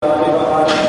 وقال الله تعالى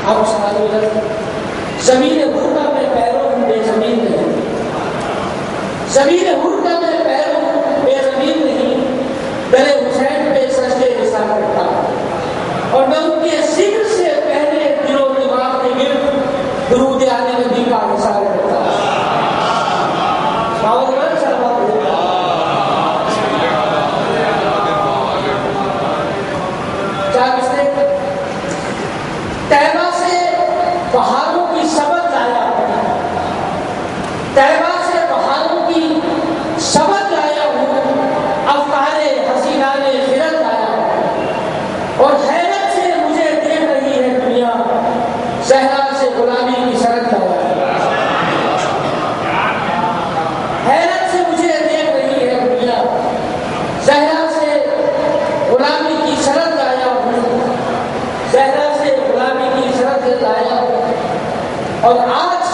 اب زمین حرکہ میں پیروں ہوں بے زمین نہیں، زمین حرکہ میں پیروں ہوں بے زمین نہیں، گلے حسین پہ سجدے نثار کرتا ہوں، اور میں ان کے ذکر سے پہلے دل و دماغ کے گرد درود آل نبی کا نثار کرتا ہوں۔ طیبہ سے بہاروں کی سبق لایا، طیبہ سے بہاروں کی سبق لایا ہوں، افکار حسینان خرد لایا ہوں، اور حیرت سے مجھے دیکھ رہی ہے دنیا، زہرا سے غلامی کی شرط لایا ہوں، حیرت سے مجھے دیکھ رہی ہے دنیا، زہرا سے غلامی کی شرط لایا ہوں، زہرا سے غلامی کی شرط لایا ہوں، اور آج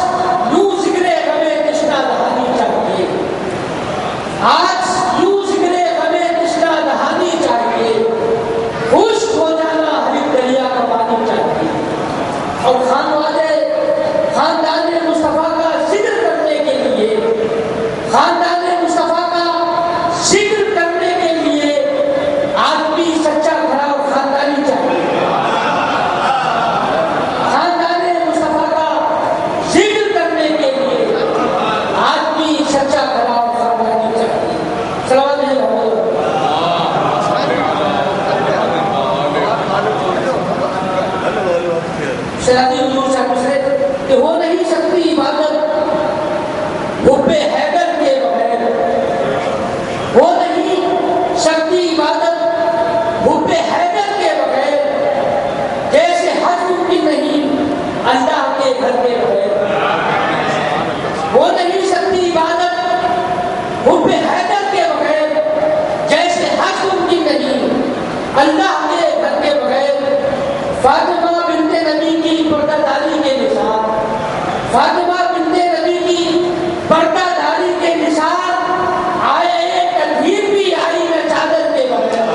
یوں ذکر غم تشنا دہانی چاہیے، آج یوں ذکر غم تشنا دہانی چاہیے، خشک ہو جانا ہر ایک دریا کا پانی چاہیے، اور خاندان مصطفیٰ کا ذکر کرنے کے لیے، خاندان مصطفیٰ کا ذکر کرنے کے لیے آدمی سچا کھڑا اور خاندانی چاہیے، سچا کھڑا اور خاندانی چاہیے۔ صلوات ہے شہادی حضور صاحب سے کہ ہو نہیں سکتی عبادت حب حیدر کے بغیر، ہو نہیں سکتی عبادت حب حیدر کے بغیر، جیسے حج ممکن نہیں اللہ کے گھر کے بغیر، ہو نہیں سکتی عبادت حب حیدر کے بغیر، جیسے حج ممکن نہیں اللہ کے گھر کے بغیر۔ فاطمہ بنت نبی کی پردہ داری کے نثار، فاطمہ بنت نبی کی پردہ داری کے نثار، آئے ایک تطہیر بھی آئی نہ چادر کے بغیر۔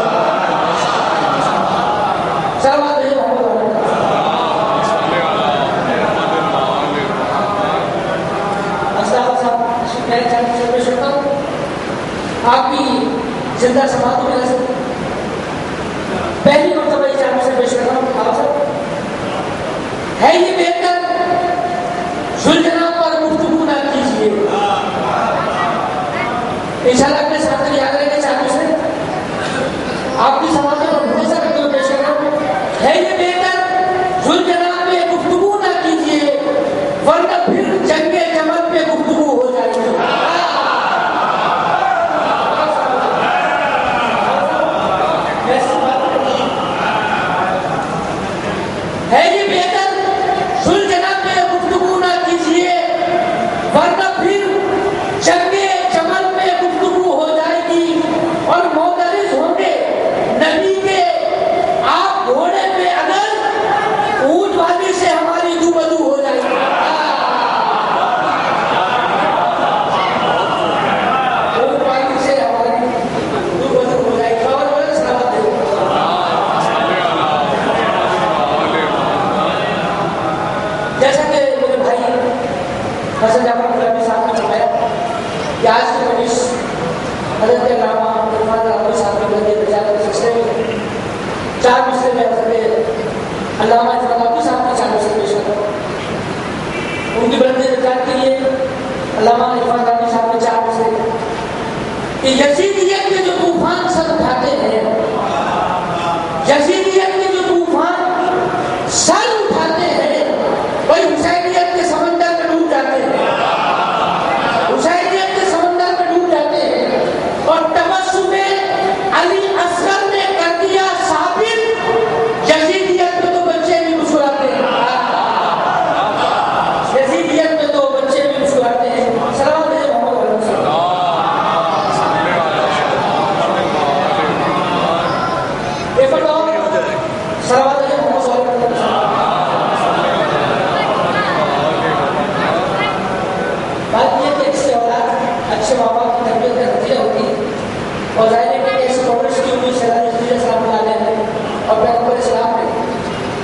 صلوات ہے آپ کی زندہ سماعت میں سے پہلی مرتبہ اس جامع سے پیش کر رہا ہوں۔ آپ سب ہے یہ بہتر ذوالجناب پر گفتگو نہ کیجیے، انشاءاللہ اپنے ساتھ یاد رکھیں جامع سے آپ کی سماعت پر بھروسہ کرتے ہوئے پیش کر رہا ہوں۔ ہے یہ بہتر ذوالجناب پہ گفتگو نہ کیجیے، ورنہ پھر جنگ جمل پہ گفتگو ہو جائے گی۔ ہے یہ بہتر ذوالجناب پہ گفتگو نہ کیجیے، ورنہ پھر جنگ جمل پہ گفتگو ہو جائے گی، اور معترض ہوں گے نبی کے آپ گھوڑے پہ اگر اونٹ بازی سے ہماری دو بدو ہو جائے گی، اونٹ بازی سے ہماری دو بدو ہو جائے گی۔ جیسا کہ میرے بھائی حسن جعفر غلامی صاحب نے بتایا کہ آج کی مجلس حضرت علامہ عرفان راوی صاحب کے بلندی رجالت کے سلسلے میں چار مسئلے میں حضرت علامہ عرفان راوی صاحب کی جانب سے پیش کرتا ہوں۔ ان کی بلندی رجالت کے لیے علامہ عرفان راوی صاحب نے چار مسئلے کہ یزیدیت کے جو طوفان سر اٹھاتے ہیں، یزیدیت کے جو طوفان سر اٹھاتے ہیں، وہی حسینیت کے سمندر میں ڈوب جاتے ہیں، حسینیت کے سمندر میں ڈوب جاتے ہیں، اور تبسم علی اصغر نے کر دیا ثابت، یزیدیت میں تو بچے بھی مسکراتے ہیں، یزیدیت میں تو بچے بھی مسکراتے ہیں۔ صلوات ہے محمد علیہ وسلم۔ صلوات ہے محمد صلی اللہ علیہ وسلم۔ بات یہ کہ اس سے اولاد اچھے ماں باپ کی تربیت کا نتیجہ ہوتی ہے، اور ظاہر ہے کہ ایسے پرورش کی ہوئی سیدنا السلام علیہ اور پیغمبر اسلام نے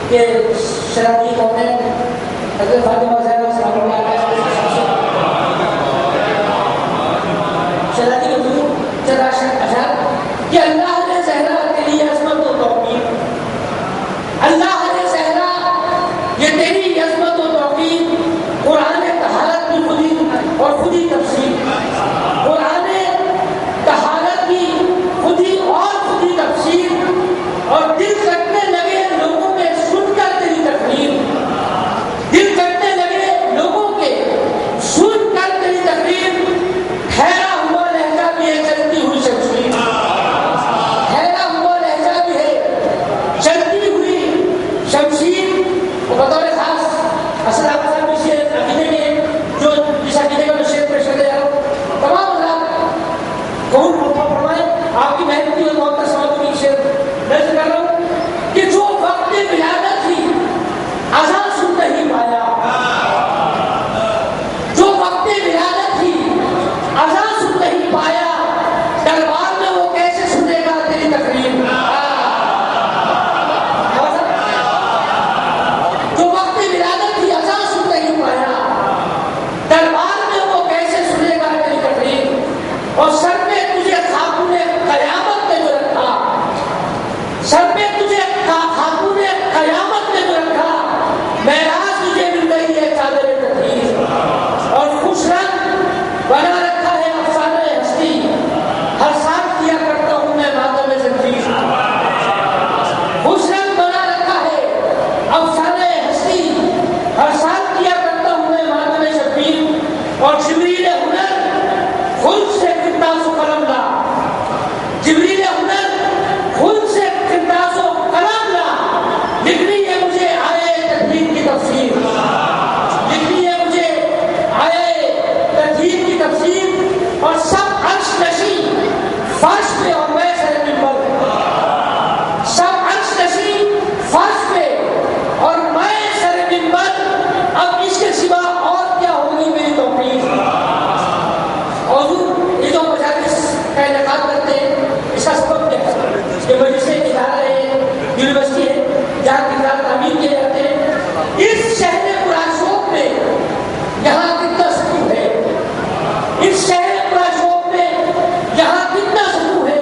کہ شرابی کون ہے؟ حضرت فاطمہ زہرا سلام اللہ علیہ شرابی کو چلا اشار کہ اللہ نے زہرا کے لیے عظمت و توقیر، اللہ نے زہرا یہ تیری عظمت و توقیر قرآن طہارت کی خودی اور خودی تفسیر، قرآن طہارت کی خودی اور خودی تفسیر، اور دل کٹنے لگے لوگوں کے سن کر تیری تقریر، دل کٹنے لگے لوگوں کے سن کر تیری تقریر، ٹھہرا ہوا لہجہ بھی ہے چلتی ہوئی شمشیر، ٹھہرا ہوا لہجہ بھی ہے چلتی ہوئی شمشیر۔ بطور خاص اصل آپ صاحب اس عقیدے میں جو اس عقیدے کا میں شیئر پیش کر دے رہا ہوں، تمام حضرات قبول فرمائیں، آپ کی محنت کی اور محبت سوال کی شیئر درج کر رہا ہوں کہ جو وقت ولادت تھی اذان سن نہیں پایا، جو وقت ولادت تھی اذان سن نہیں پایا، دربار میں وہ کیسے سنے گا تیری تقریر؟ جو وقت ولادت تھی اذان سن نہیں پایا، دربار میں وہ کیسے سنے گا تیری تقریر؟ اور سر پہ تجھے خاتون قیامت نے جو رکھا، سر پہ تجھے خاتون قیامت نے جو رکھا، معراج تجھے مل رہی ہے چادر تقریر، اور خوش رنگ بنا رکھا ہے افسانہ ہستی، ہر سال کیا کرتا ہوں میں ماتم زنجیر، خوش رنگ بنا رکھا ہے افسانہ ہستی، ہر سال کیا کرتا ہوں میں ماتم شبیر، اور جبریل ہنر خود سے قرطاس و قلم لا، جبریل ہنر خود سے قرطاس و قلم لا، لکھنی ہے مجھے آئے تدبیر کی تفسیر، لکھنی ہے مجھے آئے تدبیر کی تفسیر، اور سب عرش نشی فرش پہ اور میں سر منبر، سب عرش نشی فرش پہ اور میں سر منبر، اب اس کے سوا اور کیا ہوگی میری توفیق؟ اور یہ جو مجالس کا انعقاد کرتے ہیں اس کا سبب کیا ہے؟ یہ مجلس ادارہ ہے، یونیورسٹی ہے جہاں کردار تعمیر کیے جاتے ہیں۔ اس شہر پراشوق میں یہاں کتنا سکون ہے، اس شہر پراشوق میں یہاں کتنا سکون ہے،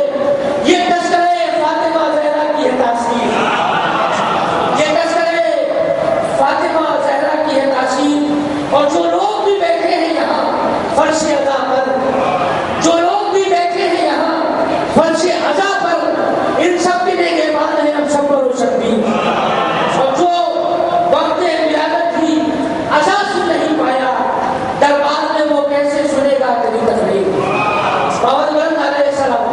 یہ تذکرہ فاطمہ زہرا کی ہے تاثیر، یہ تذکرہ فاطمہ زہرا کی ہے تاثیر، اور جو لوگ بھی بیٹھے ہیں یہاں فرش ادا پر، جو لوگ بھی بیٹھے ہیں یہاں فرش ادا پر، ان سب کے نگہبان ہیں ہم سب پر روشن بھی، اور جو وقت ولادت تھی اذان سن نہیں پایا، دربار میں وہ کیسے سنے گا تیری تقریر؟ بابا بلند علیہ السلام۔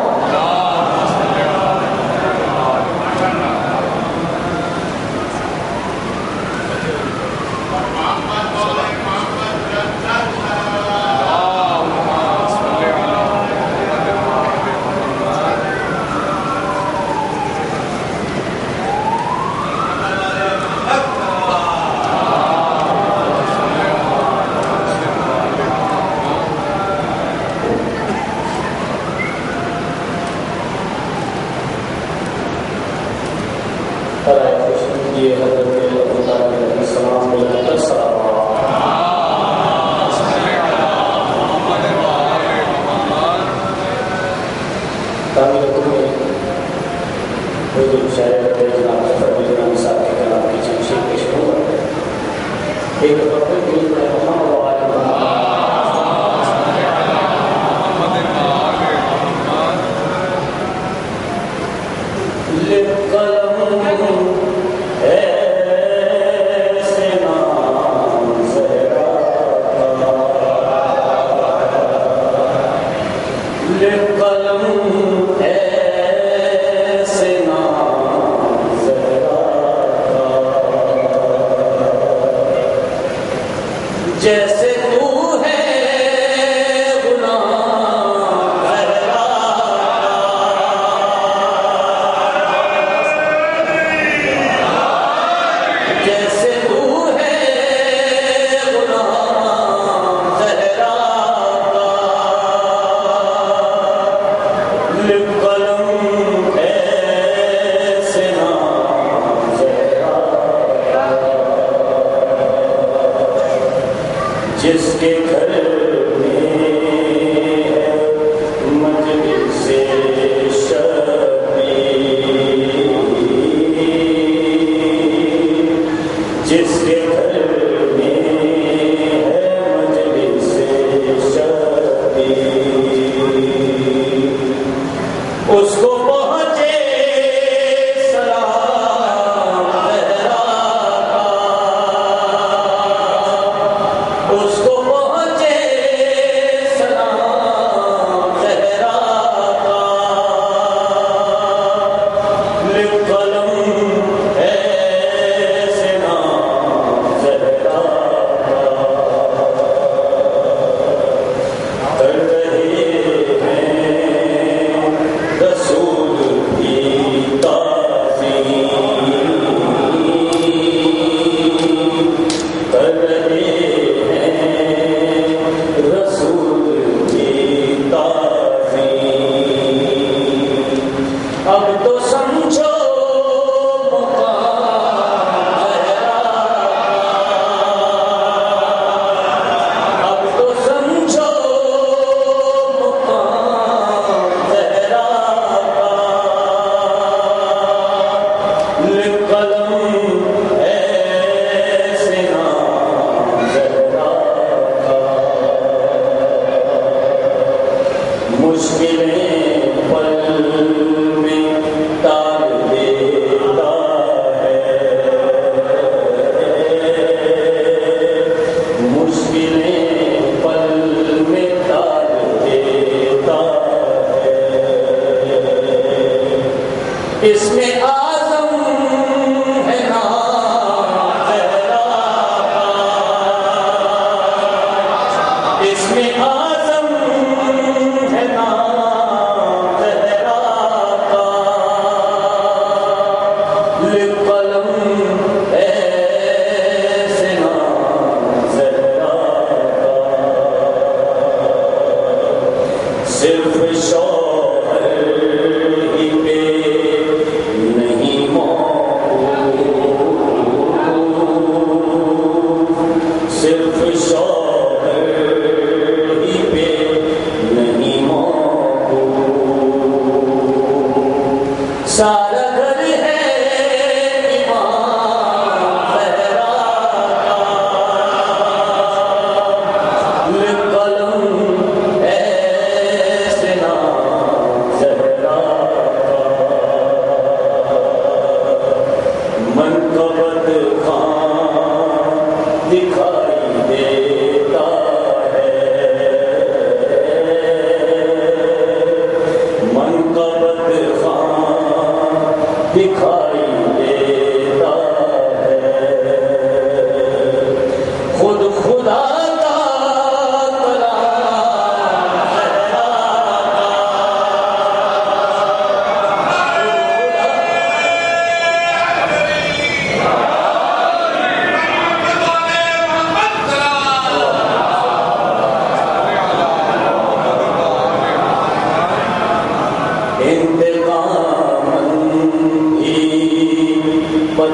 قلم ایسے نام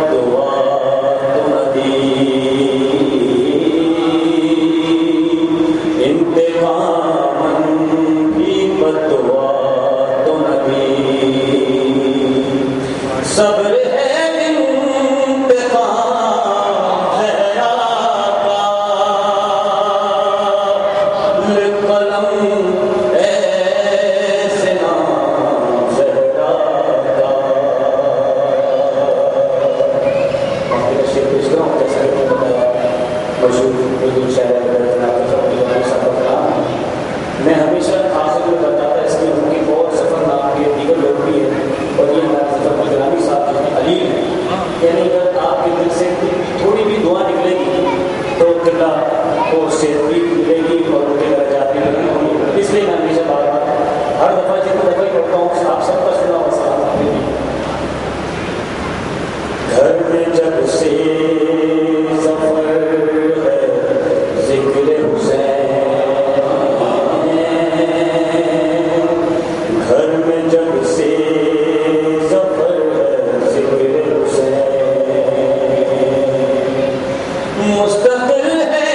بدعا تو نہ دی، انتقام بھی بدعا تو نہ دی، صبر ہے میں ہمیشہ حاصل میں بتاتا اس میں ان کی بہت سفر نام کے دیگر لوگ بھی ہیں اور یہ ہمارے سفر گرامی صاحب جو ہیں علی ہیں، یعنی اگر آپ کے دل سے تھوڑی بھی دعا نکلے گی تو قبلہ کو سے بھی ملے گی اور ان کے درجات بھی لگی ہوں گی. اس لیے میں ہمیشہ بار بار ہر دفعہ جتنا دفعہ کرتا ہوں آپ سب کا سنا ہوا سلام آتے ہیں. گھر میں جب سے سفر ہے ذکر حسین، گھر میں جب سے سفر ہے ذکر حسین، مستقل ہے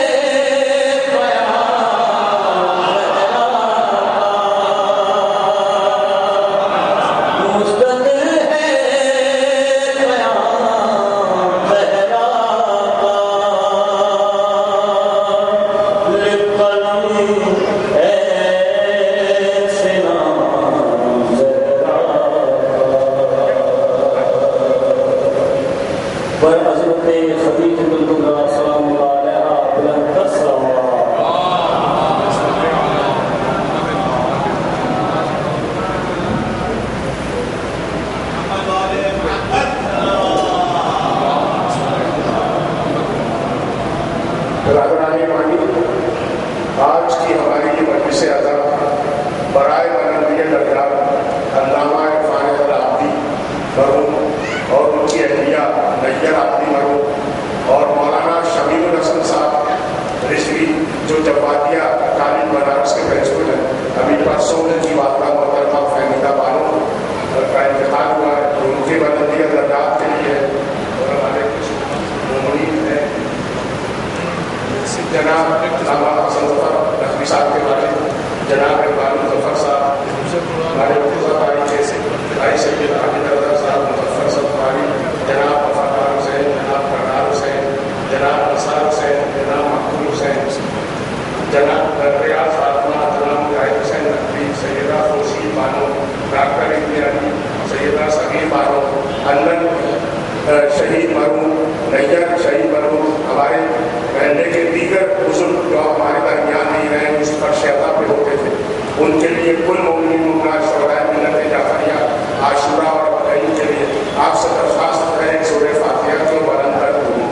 پر حضرت خدیجہ الکبریٰ سلام اللہ علیہا بلند تر صلوات. برادران ایمانی، آج کی ہماری یہ مجلس ادا برائے بلندی درجات علامہ عرفان العابدی مرحوم اور ان کی اہلیہ نیر عابدی مرحوم اور مولانا شمیل الحسن صاحب رضوی جو جوادیہ کالج بنارس کے پرنسپل ہیں، ابھی پرسوں ان کی والدہ محترمہ فہمیدہ بانو کا انتقال ہوا ہے، تو ان کی بلندی درجات کے لیے اور ہمارے کچھ ممنین ہیں جناب علامہ حسن ظفر نقوی صاحب کے بارے، جناب اقبال مظفر صاحب، ہمارے مفوضہ بھائی جیسے بھائی سید عابد رضا صاحب، مظفر صفاری، جناب وفادار حسین، جناب کرنال حسین، جناب انصار حسین، جناب مقبول حسین، جناب ریاض فاطمہ، جناب مجاہد حسین نقوی، سیدہ خوشی بانو، ڈاکٹر ابن علی، سیدہ صغیر بانو، انن شہید مرحوم، نیر شہید مرحوم، ہمارے پہلے کے دیگر بزرگ جو ہمارے درمیان نہیں رہے اس پر شہدا پہ ہوتے تھے، ان کے لیے کل مومنین مومنات شہدائے ملت جعفریہ عاشورہ اور بقرعید کے لیے آپ سے درخواست کریں سورہ فاتحہ کو بلند کر دوں.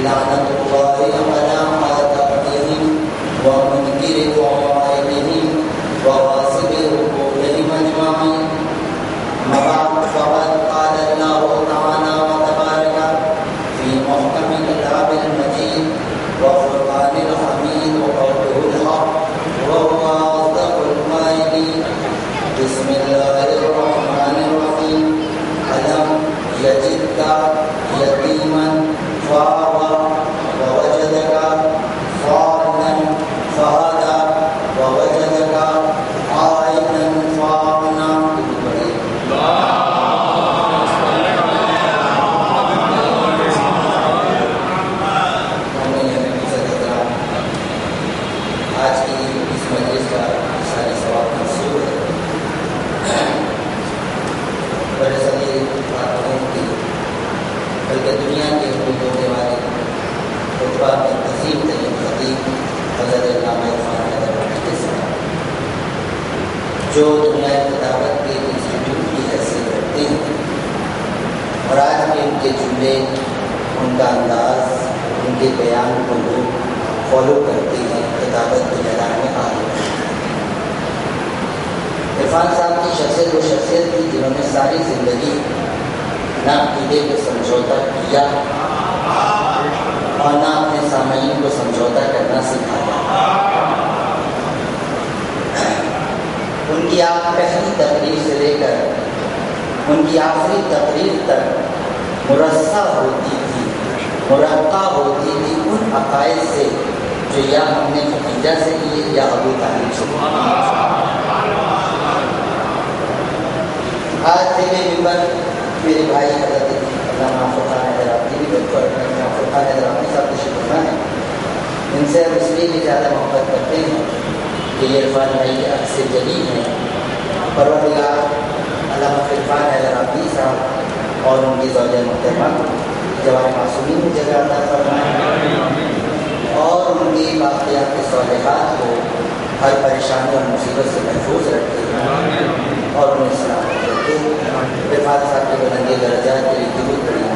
لعنت اللہ دوران میں عظیم ترین خطیب حضرت علامہ عرفان حیدر ربیع کے ساتھ جو دنیا کتابت کے انسٹیٹیوٹ کی حیثیت رکھتے ہیں، اور آج بھی ان کے جملے، ان کا انداز، ان کے بیان کو لوگ فالو کرتے ہیں، کتابت کے میدان میں آ گئے۔ عرفان صاحب کی شخصیت وہ شخصیت تھی جنہوں نے ساری زندگی نہ عقیدے پہ سمجھوتا کیا اور نہ اپنے سامعین کو سمجھوتا کرنا سکھایا۔ ان کی پہلی تقریر سے لے کر ان کی آخری تقریر تک مرصع ہوتی تھی، مرقع ہوتی تھی ان عقائد سے جو یا ہم نے ختیجہ سے لیے یا ابو طالب سے لیے۔ آج میرے ممبر میرے بھائی حضرت علامہ فرقان حیدر ربیع بھی فرقان حیدر ربیع صاحب تشریف فرما ہے۔ ان سے ہم اس لیے بھی زیادہ محبت کرتے ہیں کہ یہ عرفان بھائی کے عکس جلی ہیں۔ پروردگار علامہ عرفان حیدر ربیع صاحب اور ان کی زوجہ محترمہ جوان معصومین کی جگہ عطا فرمائیں اور ان کی باقیات صالحات کو ہر پریشانی اور مصیبت سے محفوظ رکھے اور انہیں سلامت رکھے۔ عرفان صاحب کے بلند درجات کے لیے دعا کریں۔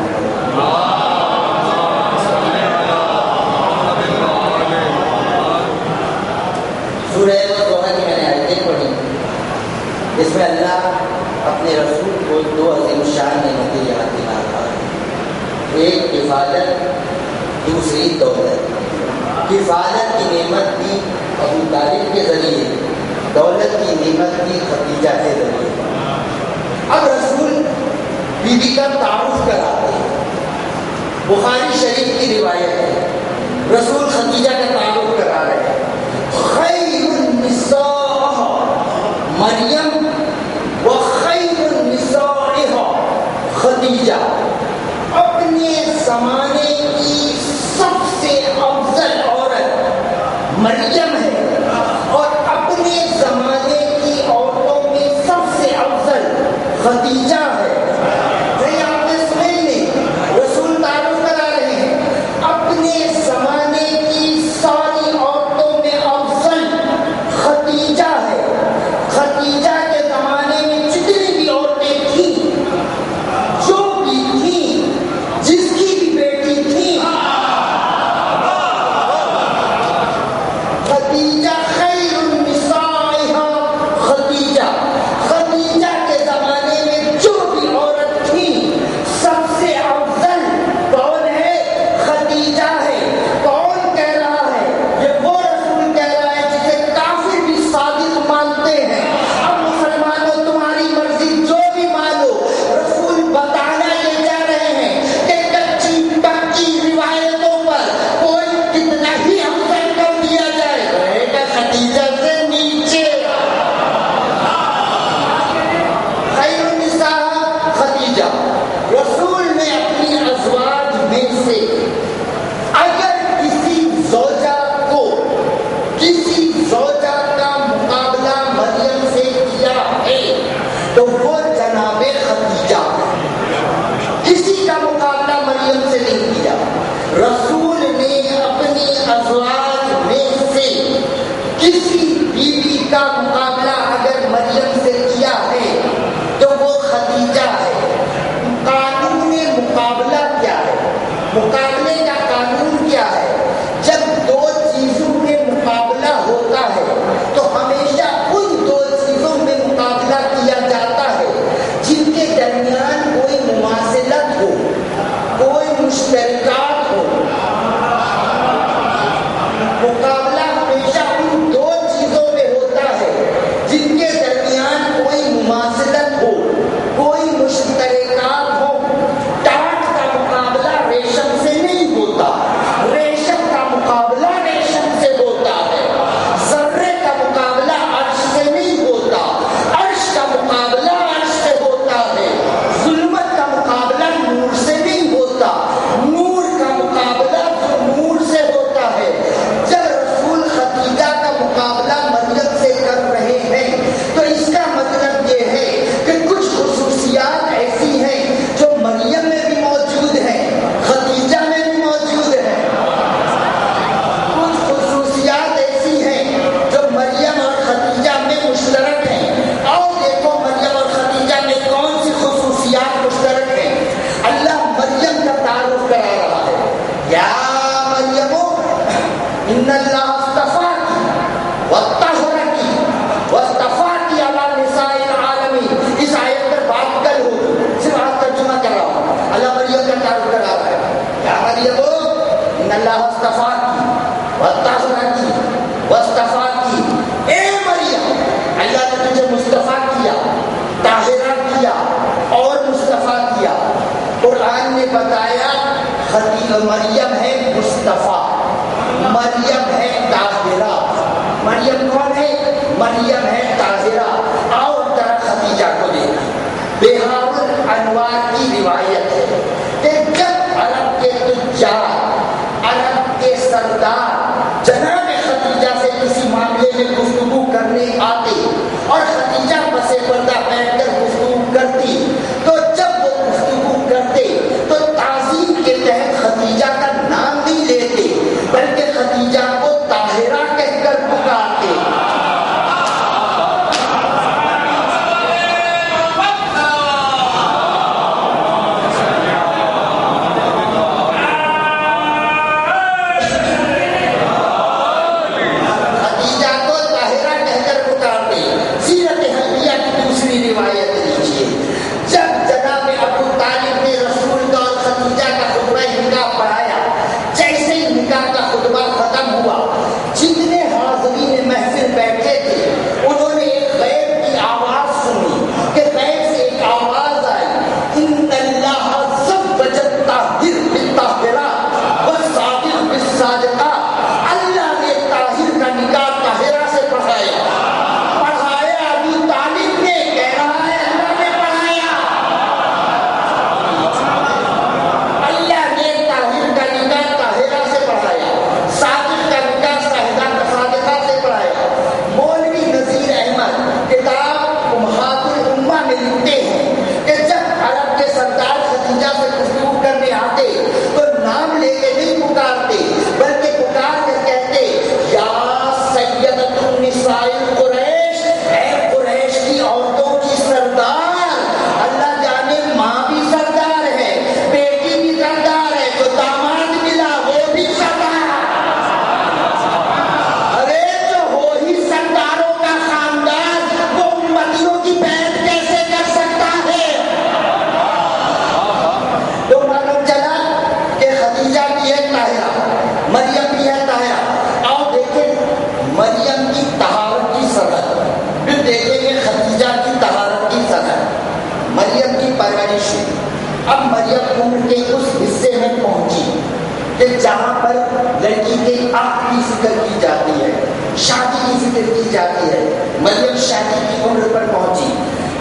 سورہ توحہ کی میں نے آیتیں پڑھی، اس میں اللہ اپنے رسول کو دو عظیم الشان نعمتیں یاد دلا رہا ہے، ایک حفاظت، دوسری دولت۔ حفاظت کی نعمت دی ابو طالب کے ذریعے، دولت کی نعمت دی ختیجہ کے ذریعے۔ اب رسول بی بی کا تعارف کراتے ہیں۔ بخاری شریف کی روایت ہے، رسول ختیجہ کا تعارف کرا رہے ہیں۔ خیر النساء مریم و خیر النساء ختیجہ، اپنے زمانے کی سب سے افضل عورت مریم ہے اور اپنے زمانے کی عورتوں میں سب سے افضل ختیجہ ہے۔ نہیں آپ نے سنے نہیں، رسول تعارف کرا رہے ہیں اپنے زمانے کی ساری عورتوں میں افضل ختیجہ ہے۔ ختیجہ کے زمانے میں جتنی بھی عورتیں تھیں، جو بھی تھیں، جس کی بھی بیٹی تھی، ختیجہ خیر النساء ختیجہ، ختیجہ کے زمانے میں جو بھی عورت تھی سب سے افضل کون ہے؟ ختیجہ ہے۔ کون کہہ رہا ہے؟ یہ وہ رسول کہہ رہا ہے جسے کافر بھی صادق مانتے ہیں۔ اب مسلمانوں تمہاری مرضی جو بھی مانو، رسول بتانا یہ چاہ رہے ہیں کہ کچی پکی روایتوں پر کوئی کتنا ہی افضل کر دیا جائے رہے گا ختیجہ سے نیچے۔ خیر النساء ختیجہ، رسول نے اپنی ازواج میں سے اگر کسی زوجہ کو، کسی زوجہ کا مقابلہ مریم سے کیا ہے تو وہ جناب ختیجہ ہے۔ کسی کا مقابلہ مریم سے نہیں کیا۔ رسول نے اپنی ازواج میں سے کسی بیوی کا مقابلہ اگر مریم سے کیا ہے تو وہ ختیجہ ہے۔ قانون مقابلہ کیا ہے؟ مقابلے کا قانون کیا ہے؟ جب دو چیزوں میں مقابلہ ہوتا ہے تو ہمیشہ ان دو چیزوں میں مقابلہ کیا جاتا ہے جن کے درمیان کوئی مماثلت ہو، کوئی مشترکات ہو۔ مقابلہ ہمیشہ ان دو ان اللہ اصطفاکی وطہرکی واصطفاکی علی نساء العالمین. اس آیت پر بات کل ہو، صرف آپ ترجمہ کر رہا ہوں. اللہ مریم کا تعارف کرا رہا ہے. یا مریم ان اللہ اصطفاکی وطہرکی واصطفاکی. اے مریم، اللہ نے تجھے مصطفیٰ کیا، طاہرہ کیا اور مصطفیٰ کیا. قرآن نے بتایا مریم ہے مصطفیٰ، مریم ہے طاہرہ. مریم کون ہے؟ مریم ہے طاہرہ. آؤ ذرا خدیجہ کو دیکھیں. بہار الانوار کی روایت ہے کہ جب عرب کے تجار، عرب کے سردار جناب خدیجہ سے کسی معاملے میں گفتگو کرنے آتے اور خدیجہ پس پردہ بیٹھ کر گفتگو کرتی، تو جب وہ گفتگو کرتے تو تعظیم کے تحت خدیجہ کا نام نہیں لیتے بلکہ خدیجہ کو طاہرہ کہہ کر پکارتے. اب مریم عمر کے اس حصے میں پہنچی کہ جہاں پر لڑکی کے عقد کی فکر کی جاتی ہے، شادی کی فکر کی جاتی ہے. مریم شادی کی عمر پر پہنچی.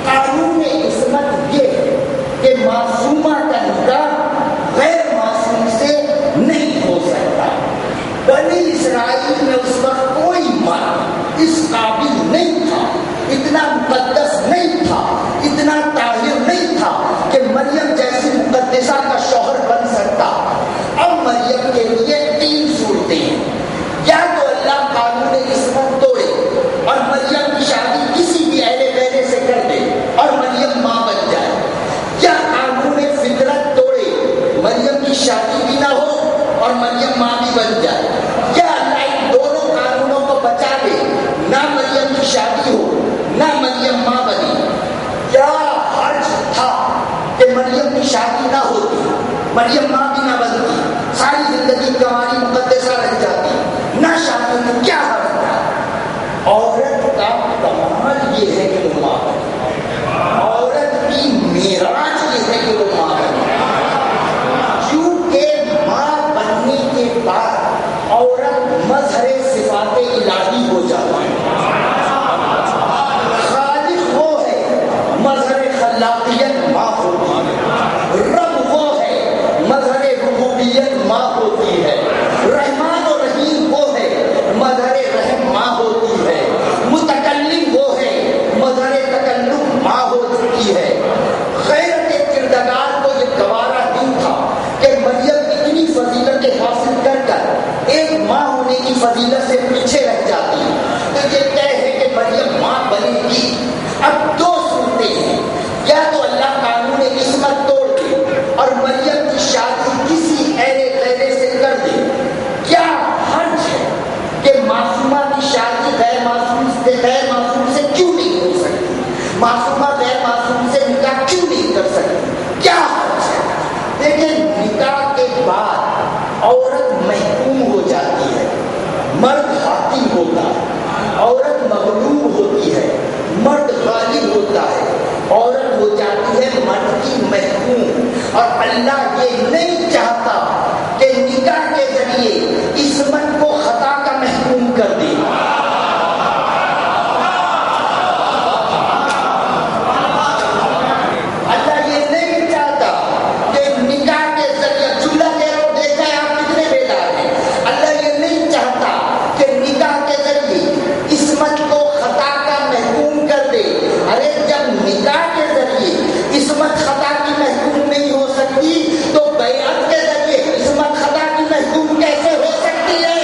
قانون عصمت یہ ہے کہ معصومہ کا نکاح غیر معصوم سے نہیں ہو سکتا. بنی اسرائیل میں اس وقت کوئی مرد اس قابل نہیں تھا، اتنا مقدس نہیں تھا، اتنا طاہر نہیں تھا کہ مریم جیسی مقدسہ کا شوہر بن سکتا. اب مریم کے لیے تین صورتیں ہیں. یا تو اللہ قانون عصمت توڑے اور مریم کی شادی کسی بھی اہل بیرے سے کر دے اور مریم ماں بن جائے، یا قانون فطرت توڑے، مریم کی شادی بھی نہ ہو اور مریم ماں بھی بن جائے. یا اللہ ان دونوں قانونوں کو بچا دے، نہ مریم کی شادی ہو نہ مریم ماں بنی. کیا حرج تھا کہ مریم کی شادی نہ ہوتی، مریم ماں بھی نہ بنتی، ساری زندگی کماری مقدسہ رہ جاتی، نہ شادی میں کیا حرج تھا؟ عورت کا کمال یہ ہے کہ وہ ماں بنے. عورت کی معراج یہ ہے کہ وہ ماں بنے. کیونکہ ماں بننے کے بعد عورت مظہر صفات الہی ہو جاتی ہے. خالق وہ ہے، مظہر خلاقیت ماں ہوتی ہے. رب وہ ہے، مظہر ربوبیت ماں ہوتی ہے. رحمان و رحیم وہ ہے، مظہر رحم ماں ہوتی ہے. متکلم وہ ہے، مظہر تکلم ماں ہوتی ہے. غیرت کردگار کو یہ گوارا نہیں تھا کہ مریم اتنی فضیلتیں حاصل کر کر ایک ماں ہونے کی فضیلت سے پیچھے رہ جاتی. تو یہ طے ہے کہ مریم ماں بنے گی. اب دو صورتیں ہیں. یا تو اللہ قانون عصمت توڑ دے اور مریم کی شادی کسی اہل غیرے سے کر دے. کیا حرج ہے معصومہ غیر معصوم سے نکاح کیوں نہیں کر سکتی؟ کیا حرج ہے؟ لیکن نکاح کے بعد عورت محکوم ہو جاتی ہے، مرد حاکم ہوتا ہے، عورت مغلوب ہوتی ہے، مرد غالب ہوتا ہے، عورت ہو جاتی ہے مرد کی محکوم۔ اور اللہ یہ نہیں چاہتا کہ نکاح کے ذریعے عصمت کو خطا کا محکوم کر دے۔ اللہ یہ نہیں چاہتا کہ نکاح کے ذریعے چولہا کہہ دیکھا ہے آپ کتنے بیدار ہیں۔ اللہ یہ نہیں چاہتا کہ نکاح کے ذریعے عصمت کو خطا کا محکوم کر دے۔ ارے جب نکاح کے ذریعے عصمت خطا کی محکوم نہیں ہو سکتی تو بیعت کے ذریعے عصمت خطا کی محکوم کیسے ہو سکتی ہے؟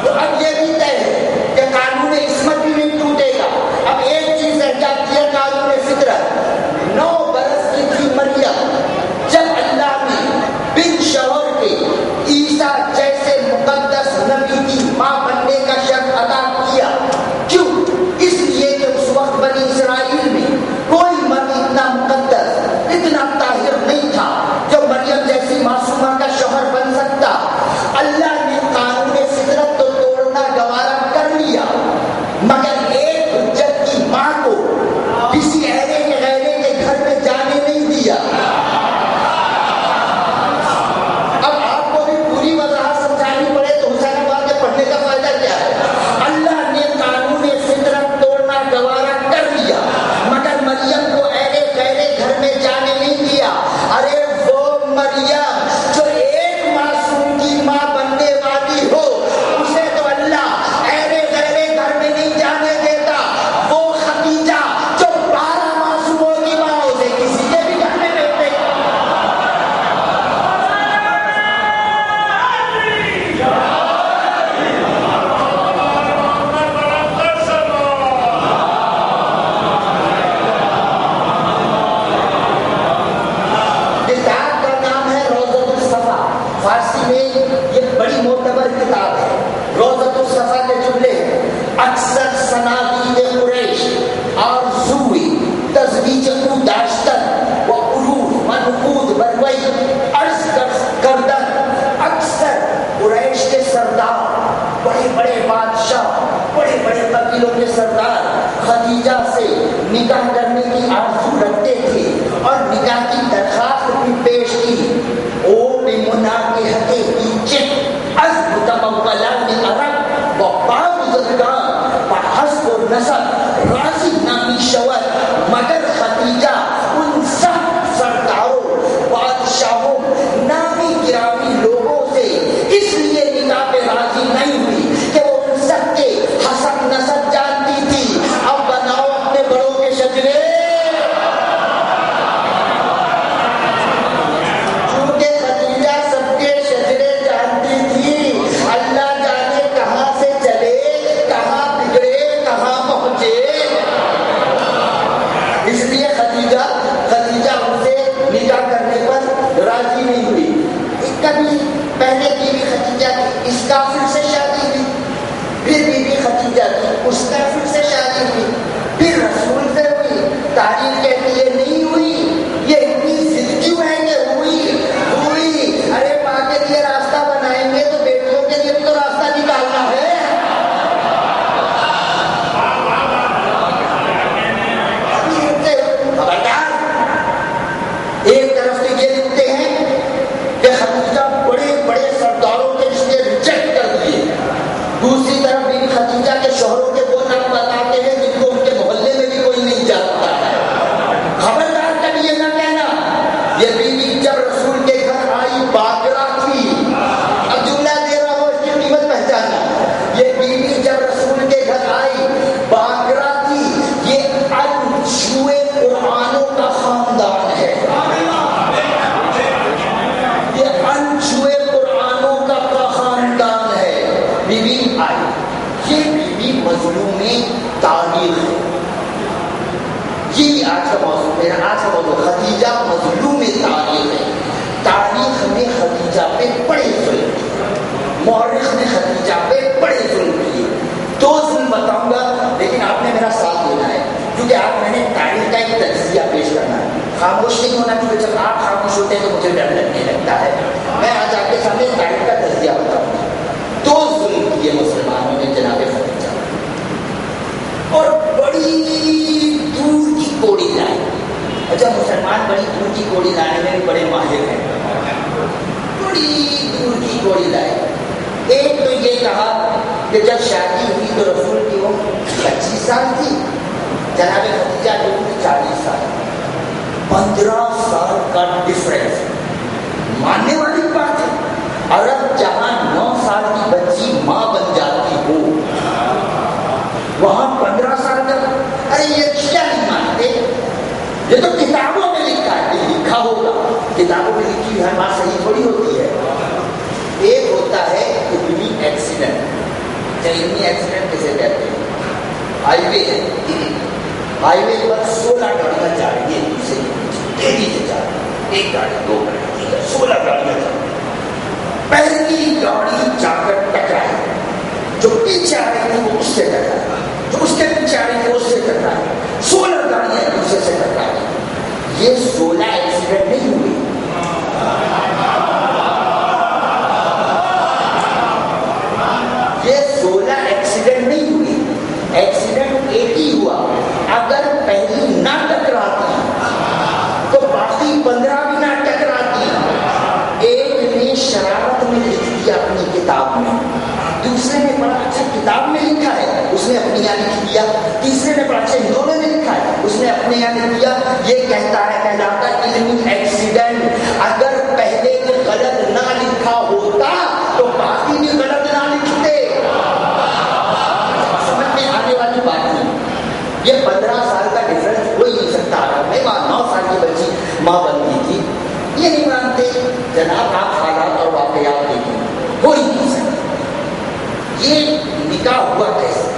تو اب یہ بھی طے ہے کہ قانون عصمت بھی نہیں ٹوٹے گا۔ اب ایک چیز ہے، کیا کیا قانون فطرت؟ 9 برس کی تھی مریم جب اللہ نے بن شوہر کے عیسیٰ جیسے مقدس نبی کی ماں بننے کا شرط ادا کیا۔ کیوں؟ اس لیے کہ اس وقت بنی اسرائیل میں کوئی مرد اتنا مقدس، اتنا طاہر نہیں تھا جو مریم جیسی معصومہ کا شوہر بن سکتا۔ اللہ نے قانون فطرت تو توڑنا گوارا کر لیا، مگر ایک حجت کی ماں کو کسی ایرے کے غیرے کے گھر میں جانے نہیں دیا۔ اب آپ کو بھی پوری وضاحت سمجھانی پڑے تو حسین آباد کے پڑھنے کا فائدہ کیا ہے؟ اللہ نے قانون فطرت توڑنا گوارا کر لیا، مگر مریم کو ایرے غیرے گھر میں جانے نہیں دیا۔ ارے وہ مریم جو ایک معصوم کی ماں بننے والی ہو، اسے تو اللہ ایرے غیرے گھر میں نہیں جانے دیتا۔ وہ خدیجہ جو 12 معصوموں کی ماں، اسے کسی کے بھی گھر میں نہیں دیتا۔ کتاب کا نام ہے روضۃ الصفا، فارسی میں یہ بڑی معتبر کتاب ہے۔ روضۃ الصفا کے جملے اکثر صنادید قریش آرزوئی تزویج او داشتن و عروف منقود بروی عرض کردن۔ اکثر قریش کے سردار، بڑے بڑے بادشاہ، بڑے بڑے قبیلوں کے سردار خدیجہ سے نکاح کرنے کی آرزو رکھتے تھے اور نکاح کی درخواست بھی پیش کی۔ او بمناکحۃ ایجپٹ از متمولان عرب و بامزدگان بحسب النسب راضی نامی شود، مگر خدیجہ ان سب سرداروں، بادشاہوں، نامی گرامی لوگوں سے اس لیے نکاح پہ راضی نہیں ہوئی کہ وہ ان سب کے حسب نسب جانتی تھی۔ اب بناؤ اپنے بڑوں کے شجرے۔ کیونکہ آپ میں نے تاریخ کا ایک تجزیہ پیش کرنا ہے. خاموش نہیں ہونا, کیونکہ جب آپ خاموش ہوتے ہیں تو مجھے ڈر لگنے لگتا ہے. میں آج آپ کے سامنے تاریخ کا تجزیہ بتاؤں گا. 2 ظلم کیے مسلمانوں نے جناب خدیجہ, اور بڑی دور کی کوڑی لائی. اچھا, مسلمان بڑی دور کی کوڑی لانے میں بھی بڑے ماہر ہیں. بڑی دور کی کوڑی لائی. ایک تو یہ کہا کہ جب شادی ہوئی تو رسول کی عمر 25 سال تھی, جناب خدیجہ کی عمر 40 سال. 15 سال کا ڈفرنس. ماننے والی بات ہے. عرب جہاں 9 سال کی بچی ماں بن جاتی ہو, وہاں 15 سال کا. ارے یہ کیا نہیں مانتے؟ یہ تو کتابوں میں لکھا ہے. لکھا ہوگا, کتابوں میں لکھی ہر بات صحیح تھوڑی ہوتی ہے. ایک ہوتا ہے علمی ایکسیڈنٹ. علمی ایکسیڈنٹ کسے کہتے ہیں؟ ہائی وے ہے, ہائی وے پر 16 گاڑیاں جا رہی ہیں دوسرے کے پیچھے, تیزی سے جا رہی ہے. ایک گاڑی, 2 گاڑی, 16 گاڑیاں جا رہی ہیں. پہلی گاڑی جا کر ٹکرائی, جو پیچھے آ رہی تھی وہ اس سے ٹکرائی, جو اس کے پیچھے آ رہی تھی اس سے ٹکرائی. 16 گاڑیاں دوسرے سے ٹکرائی. یہ 16 ایکسیڈنٹ نہیں ہوئی. یہ 16 ایکسیڈنٹ نہیں ہوئی. ایکسیڈنٹ ایک ہی ہوا. اگر پہلی نہ ٹکراتی تو باقی 15 بھی نہ ٹکراتی. ایک نے شرارت میں لکھ دیا اپنی کتاب میں, دوسرے نے پڑھا اچھا کتاب میں لکھا ہے, اس نے اپنے یہاں لکھ دیا. تیسرے نے پڑھا اچھا ہندوؤں نے لکھا ہے, اس نے اپنے یہاں لکھ دیا. یہ کہتا ہے کہلاتا علمی ایکسیڈنٹ. اگر پہلے سے غلط نہ لکھا ہوتا تو باقی بھی غلط نہ لکھتے. سمجھ میں آنے والی بات نہیں. یہ 15 سال کا ڈفرنس ہو ہی نہیں سکتا. میں 9 سال کی بچی ماں بنتی تھی, یہ نہیں مانتے. جناب آپ حالات اور واقعات دیکھیں, ہو ہی نہیں سکتا. یہ نکاح ہوا کیسے؟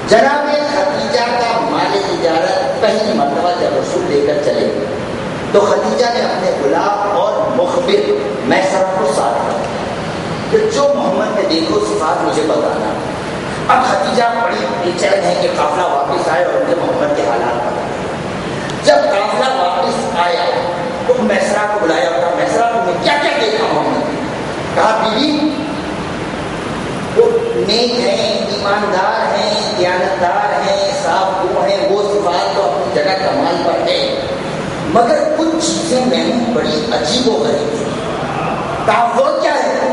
جناب خدیجہ کا مال تجارت پہلی مرتبہ جب رسول لے کر چلے تو خدیجہ نے اپنے غلام اور مخبر میسرہ کو ساتھ رکھا کہ جو محمد نے دیکھو صفات مجھے بتانا. اب خدیجہ بڑی بے چین ہے کہ قافلہ واپس آئے اور مجھے محمد کے حالات بتائے. جب قافلہ واپس آیا تو میسرہ کو بلایا, کہا میسرہ تم نے کیا کیا دیکھا محمد نے؟ کہا بیوی وہ نیک ہیں, ایماندار ہیں, دیانتدار ہیں, صاف گو ہیں, وہ صفات تو اپنی جگہ کمال پر ہے, مگر کچھ چیزیں میں نے بڑی عجیب و غریب تھی. کہا وہ کیا ہے؟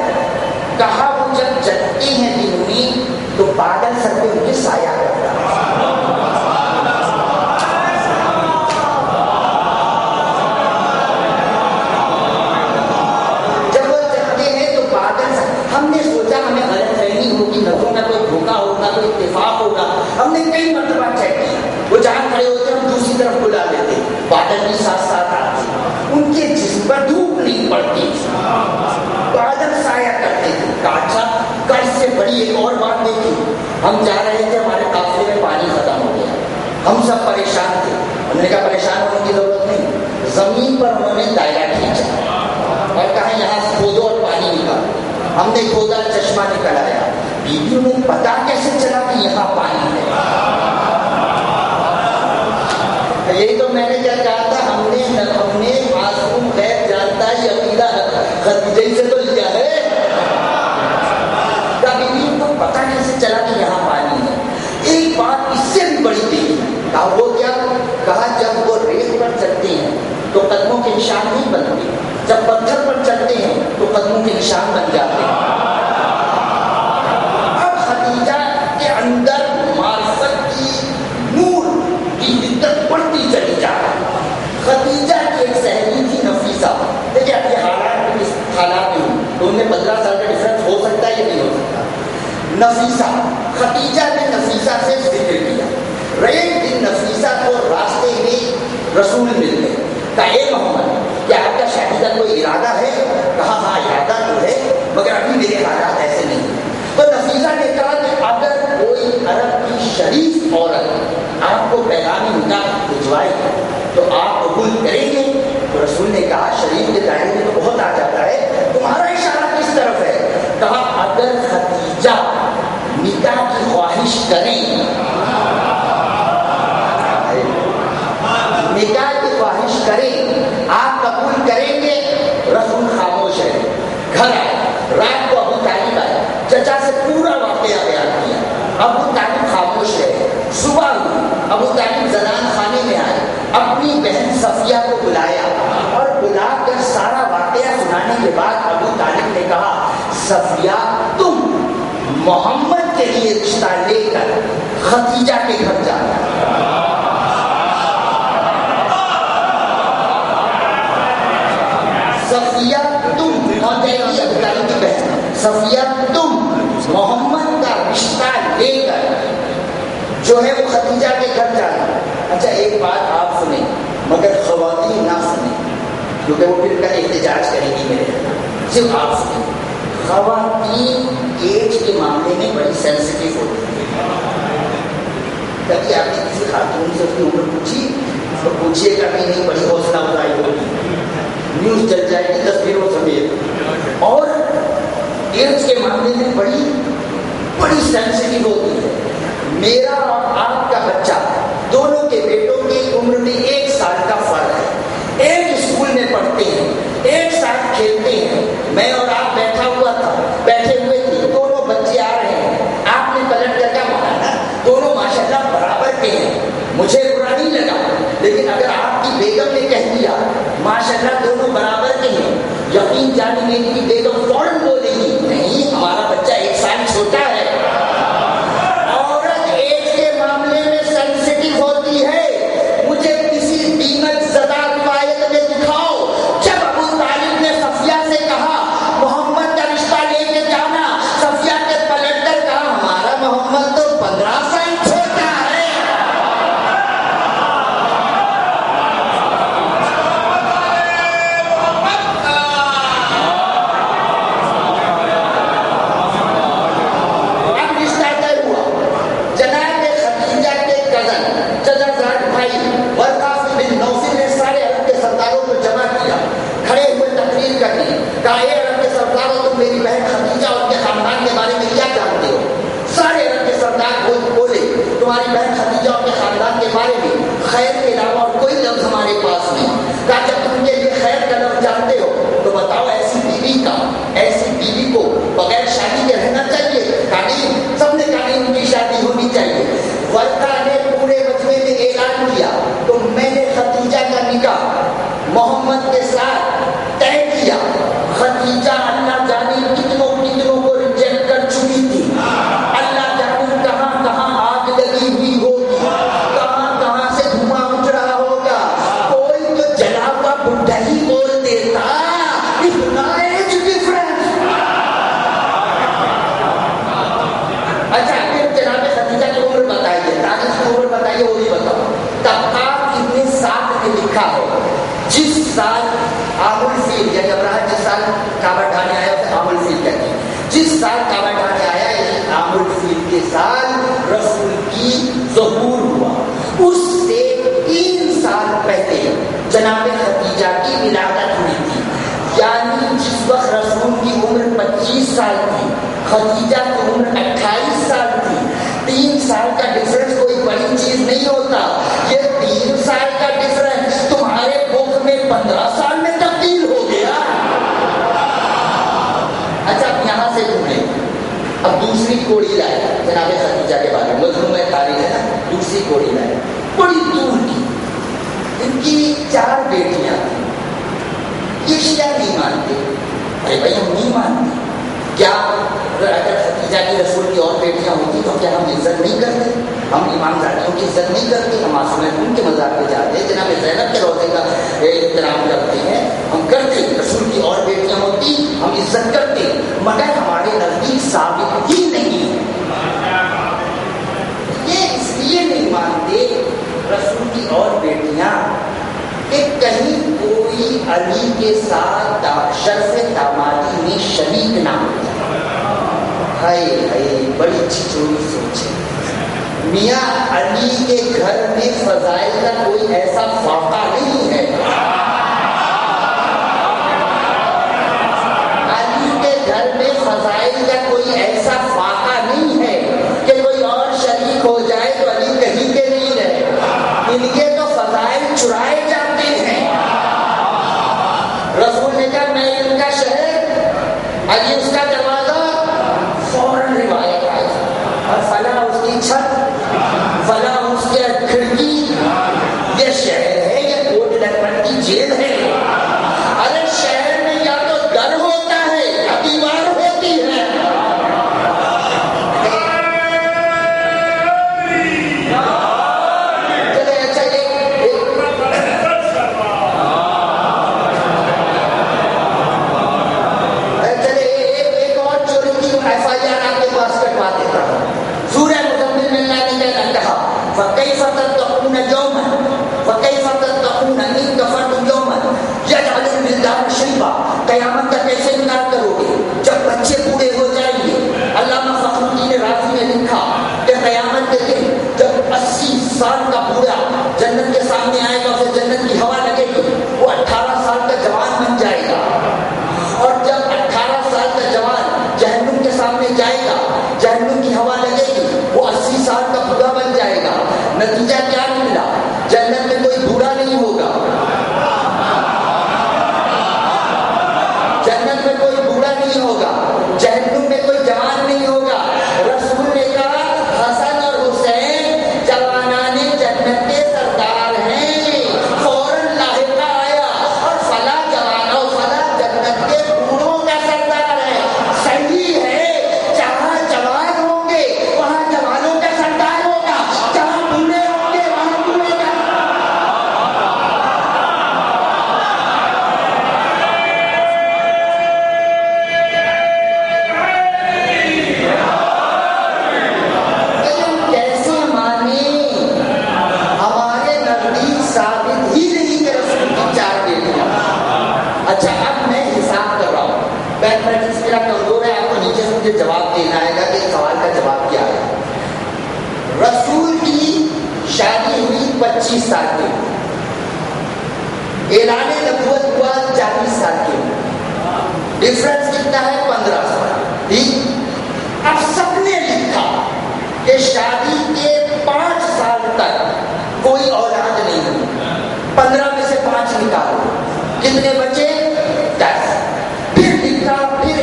کہا وہ جب جگتے ہیں دن میں تو بادل سر پہ مجھے سایہ کرتا ہے. جب وہ جگتے ہیں تو بادل سر, ہم نے سوچا ہمیں غلط فہمی ہوگی, نظروں میں کوئی دھوکہ ہوگا, کوئی اتفاق ہوگا. ہم نے کئی مرتبہ چیک کیا, وہ جہاں کھڑے ہوتے ہم دوسری طرف بلا لیتے, بادل بھی ساتھ ساتھ آتے, ان کے جسم پر دھوپ نہیں پڑتی, بادل سایہ کرتے تھے. اچھا کل سے بڑی ایک اور بات دیکھی. ہم جا رہے تھے, ہمارے قافلے میں پانی ختم ہو گیا, ہم سب پریشان تھے. ہم نے کہا پریشان ہونے کی ضرورت نہیں. زمین پر انہوں نے دائرہ کھینچا اور کہا یہاں کھودو اور پانی نکالو. ہم نے کھودا, چشمہ نکل آیا. بیویوں نے پتا کیسے چلا کہ یہاں پانی ہے؟ یہی تو میں نے کیا کہا تھا, ہم نے معصوم غیب جانتا ہے, یہ عقیدہ خدیجہ سے تو لیا ہے. بیویوں کو پتا کیسے چلا کہ یہاں پانی ہے؟ ایک بات اس سے بھی بڑی دیکھی. کہا وہ کیا؟ کہا جب وہ ریت پر چلتے ہیں تو قدموں کے نشان نہیں بنتے, جب پتھر پر چلتے ہیں تو قدموں کے نشان بن جاتے ہیں. اب خدیجہ کے اندر معرفت کی نور کی حدت بڑھتی چلی جا رہی. خدیجہ کی ایک سہیلی تھی نفیسہ. دیکھیے اب یہ حالات میں تو ان میں 15 سال کا ڈفرنس ہو سکتا ہے یا نہیں ہو سکتا. نفیسہ, خدیجہ نے نفیسہ سے ذکر کیا. ایک دن نفیسہ کو راستے میں رسول مل گئے. کہا اے محمد کیا آپ کا شادی کا کوئی ارادہ ہے؟ کہا ہاں ارادہ تو ہے, مگر ابھی میرے حالات ایسے نہیں ہیں. تو نفیسہ نے کہا کہ اگر کوئی عرب کی شریف عورت آپ کو پیغام نکاح بھجوائے تو آپ قبول کریں گے؟ تو رسول نے کہا شریف کے دائرے میں تو بہت آ جاتا ہے, تمہارا اشارہ کس طرف ہے؟ کہا اگر خدیجہ نکاح کی خواہش کریں صفیہ کو بلایا اور بلا کر سارا واقعہ سنانے کے بعد ابو طالب نے کہا صفیہ تم محمد کے لیے رشتہ لے کر خدیجہ کے گھر جانا. صفیہ تم صفیہ تم محمد کا رشتہ لے کر جو ہے وہ خدیجہ کے گھر جانا. اچھا ایک بات آپ سنیں مگر خواتین نہ سنیں کیونکہ وہ پھر کا احتجاج کریں گی میرے صرف آپ سنیں. خواتین ایج کے معاملے میں بڑی سینسٹیو ہوتی ہے. کبھی آپ نے کسی خاتون سے اس کی عمر پوچھی تو پوچھیے گا کہ نہیں بڑی حوصلہ افزائی ہوگی, نیوز چل جائے گی تصویروں سمیت. اور ایج کے معاملے میں بڑی سینسٹیو ہوتی ہے. میرا اور آپ کا بچہ دونوں کے بیٹوں کی عمر میں 1 سال کا فرق ہے. ایک اسکول میں پڑھتے ہیں, ایک ساتھ کھیلتے ہیں. میں اور آپ بیٹھے ہوئے تھے, دونوں بچے آ رہے ہیں, آپ نے پلٹ کر کیا مانا دونوں ماشاءاللہ برابر کے ہیں. مجھے برا نہیں لگا, لیکن اگر آپ کی بیگم نے کہہ دیا ماشاءاللہ دونوں برابر کے ہیں, یقین جانیے میری بیگم فوراً بولے گی نہیں ہمارا بچہ 1 سال چھوٹا ہے. محمد کے ساتھ طے کیا. خدیجہ اللہ جانے کتنوں کو ریجیکٹ کر چکی تھی. اللہ جانے کہاں کہاں آگ لگی ہوئی ہوگی, کہاں سے دھواں اٹھ رہا ہوگا. کوئی تو جلا ہوا بڈھا ہی بول دیتا اتنا ایج ڈفرنس. اچھا پھر جناب خدیجہ کی عمر بتائیے, تاریخ کی عمر بتائیے, وہ بھی بتاؤ. طبقات ابن سعد نے لکھا ہے جس سال عام الفیل یعنی ابراہ جس سال کعبہ ڈھانے آیا اسے عام الفیل کہتے ہیں. جس سال کعبہ ڈھانے آیا یعنی عام الفیل کے سال رسول کی ظہور ہوا, اس سے 3 سال پہلے جناب خدیجہ کی ولادت ہوئی تھی. یعنی جس وقت رسول کی عمر 25 سال تھی, خدیجہ کی عمر 28 سال تھی. 3 سال کا ڈفرنس کوئی بڑی چیز نہیں ہوتا. یہ 3 سال کا ڈفرنس تمہارے بک میں 15 سال میں تبدیل ہو گیا. اچھا اب یہاں سے ڈھونڈے, اب دوسری کوڑی لائے جناب خدیجہ کے بارے میں, مظلوم تاریخ ہے نا, دوسری کوڑی لائے بڑی دور کی. ان کی 4 بیٹیاں تھیں. یہ شیعہ نہیں مانتے, ارے بھائی ہم نہیں مانتے. کیا اگر خدیجہ کی رسول کی اور بیٹیاں ہوتی تو کیا ہم عزت نہیں کرتے؟ ہم امام زادیوں کی عزت نہیں کرتے, ہم معصومین ان کے مزار پہ جاتے ہیں, جناب زینب کے روضے کا احترام کرتے ہیں, ہم کرتے ہیں. رسول کی اور بیٹیاں ہوتی ہم عزت کرتے, مگر ہمارے نزدیک ثابت ہی نہیں. یہ اس لیے نہیں مانتے رسول کی اور بیٹیاں کہ کہیں کوئی علی کے ساتھ شرف دامادی میں شریک نہ ہو جائے. ہائے ہائے بڑی چھچوری سوچ ہے. میاں علی کے گھر میں فضائل کا کوئی ایسا فاقہ نہیں ہے. علی کے گھر میں فضائل کا کوئی ایسا فاقہ نہیں ہے کہ کوئی اور شریک ہو جائے تو علی کہیں کے نہیں رہے. ان کے تو فضائل چرائے جاتے ہیں. رسول نے کہا میں ان کا شہر, علی اس کا دروازہ, فوراً روایت آئی اور فلاں اس کی چھت, فلاں اس کے کھڑکی. یہ شہر ہے, یہ کوٹ لکھنؤ فَكَيْفَ تَتَّقُونَ يَوْمًا فَكَيْفَ تَتَّقُونَ إِن كَفَرْتُمْ يَوْمًا يَجْعَلُ الْوِلْدَانَ شَيْبًا قیامت کا کیسے انکار کرو گے جب بچے بوڑھے ہو جائیں گے؟ علامہ فخر الدین رازی نے لکھا کہ قیامت کے دن جب 80 سال کا بوڑھا جنت کے سامنے آئے گا، اسے جنت کی ہوا لگے گی، وہ 18 سال کا جوان بن جائے گا، اور جب 18 سال کا جوان جہنم کے سامنے جائے گا، جہنم کی ہوا لگے گی، وہ 80 سال کا بوڑھا بن جائے گا۔ نتیجہ کیا نکلا؟ جنت میں کوئی بوڑھا نہیں ہوگا، جنت میں کوئی بوڑھا نہیں ہوگا، جہنم میں کوئی جوان نہیں ہوگا۔ رسول نے کہا حسن اور حسین جوانان جنت کے سردار ہیں، فوراً لاحقہ آیا اور فلاں جوان اور فلاں جنت کے بوڑھوں کا سردار ہے۔ صحیح ہے، جہاں جوان ہوں گے وہاں جوانوں کا سردار ہوگا، جہاں بوڑھے ہوں گے وہاں بوڑھے کا۔ لیکن کیسے مانے؟ ہمارے نزدیک ثابت ہی نہیں کہ رسول کی 4 بیٹیاں۔ اچھا، اب میں حساب کر رہا ہوں، میتھمیٹکس میرا کمزور ہے، آپ کو نیچے سے مجھے جواب دینا آئے گا کہ اس سوال کا جواب کیا ہے۔ رسول کی شادی ہوئی 25 سال کی، اعلان نبوت ہوا 40 سال کی، ڈفرنس کتنا ہے؟ 15 سال۔ ٹھیک، اب سب نے لکھا کہ شادی کے 5 سال تک کوئی اولاد نہیں ہوئی، 15 میں سے 5 نکالو، کتنے بچے؟ 10۔ پھر لکھا، پھر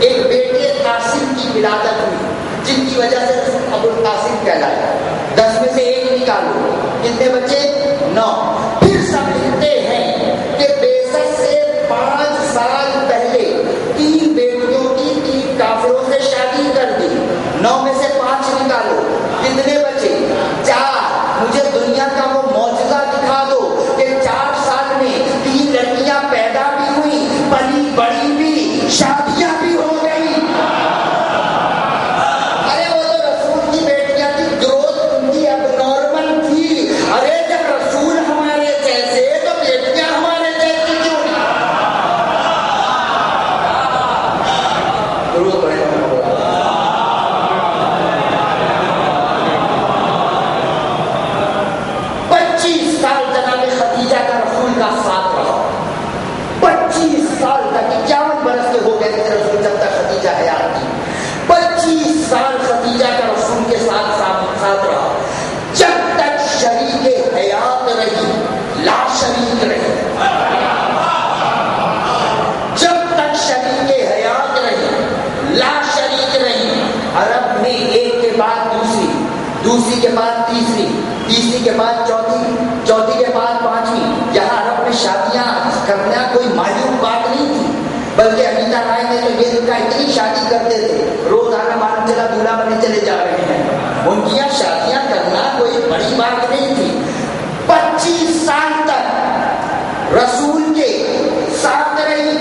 ایک بیٹے قاسم کی ولادت ہوئی جن کی وجہ سے رسول ابو القاسم کہلایا، 10 میں سے 1 نکالو، کتنے بچے؟ 9۔ پھر سب لکھتے ہیں کہ بیسط سے 5 سال پہلے 3 بیٹیوں کی 3 کافروں سے شادی کر دی، 9 میں سے 5 نکالو، کتنے بچے؟ 4۔ مجھے دنیا کا وہ معجزہ دکھا دو کہ 4 سال میں 3 لڑکیاں پیدا بھی ہوئی، پلی بڑی بھی، شادیاں بھی ہو گئی۔ ارے وہ تو رسول کی بیٹیاں تھی، گروتھ ان کی اب نارمل تھی۔ ارے جب رسول ہمارے جیسے تو بیٹیاں ہمارے جیسی کیوں؟ گروتھ بڑھے 25 سال جناب خدیجہ کا رسول کا ساتھ رہا، 25 سال تک، 51 برس کے ہو گئے تھے رسول جب تک خدیجہ حیات تھی، 25 سال خدیجہ کا رسول کے ساتھ رہا، جب تک شریک حیات رہی لا شریک رہی، جب تک شریک حیات رہی لا شریک رہی۔ عرب میں ایک کے بعد دوسری، دوسری کے بعد تیسری، تیسری کے بعد چوتھی، چوتھی کے بعد 5ویں۔ یہاں عرب میں شادیاں کرنا کوئی معیوب بات نہیں تھی، بلکہ انیتا رائے نے تو یہ لکھا اتنی شادی کرتے تھے روزانہ معلوم چلا دولہا بنے چلے جا رہے ہیں، ان کی شادیاں کرنا کوئی بڑی بات نہیں تھی۔ 25 سال تک رسول کے ساتھ رہی،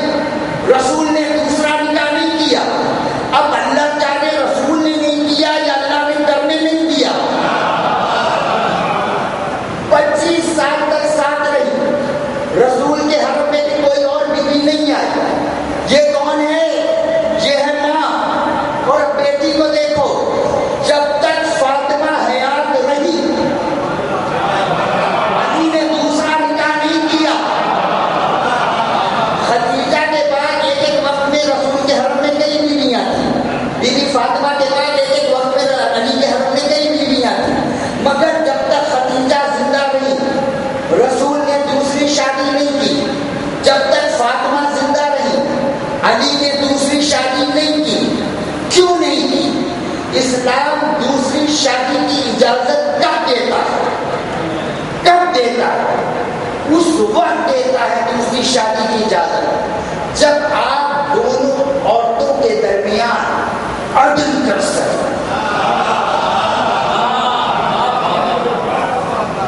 رسول نے دوسرا نکاح نہیں کیا۔ اب اللہ جانے رسول نے نہیں کیا یا اللہ نے کرنے نہیں دیا۔ 25 سال تک ساتھ رہی، رسول کے حرم میں کوئی اور بیوی نہیں آئی۔ یہ کون ہے؟ یہ ہے ماں۔ اور بیٹی کو دیکھو، جب تک فاطمہ حیات رہی علی نے دوسرا نکاح نہیں کیا۔ خدیجہ کے بعد ایک ایک وقت میں رسول کے حرم میں کئی بیویاں تھیں، بی بی فاطمہ کے بعد ایک ایک وقت میں علی کے حرم میں کئی بیویاں تھیں، مگر جب تک خدیجہ زندہ رہی رسول نے دوسری شادی نہیں کی، جب تک فاطمہ زندہ رہی علی نے دوسری شادی نہیں کی۔ کیوں نہیں کی؟ اسلام دوسری شادی کی اجازت کب دیتا ہے؟ کب دیتا ہے؟ اس وقت دیتا ہے دوسری شادی کی اجازت جب آپ دونوں عورتوں کے درمیان عدل کر سکیں،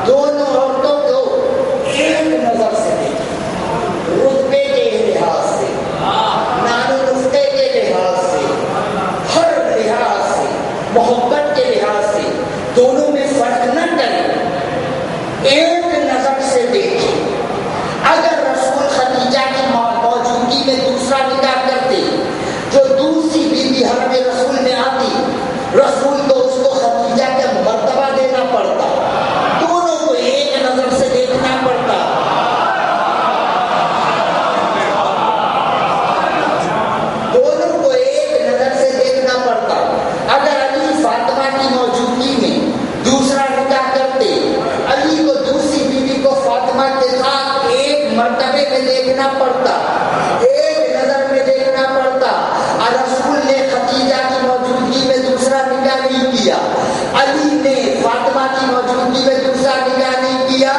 دونوں عورتوں کو ایک نظر سے دیکھیں، رتبے کے لحاظ سے، نان و نفقے کے لحاظ سے، ہر لحاظ سے، محبت کے لحاظ سے، دونوں میں فرق نہ کریں، دیکھنا پڑتا، ایک نظر میں دیکھنا پڑتا۔ رسول نے خدیجہ کی موجودگی میں دوسرا نکاح نہیں کیا، علی نے فاطمہ کی موجودگی میں دوسرا نکاح نہیں کیا،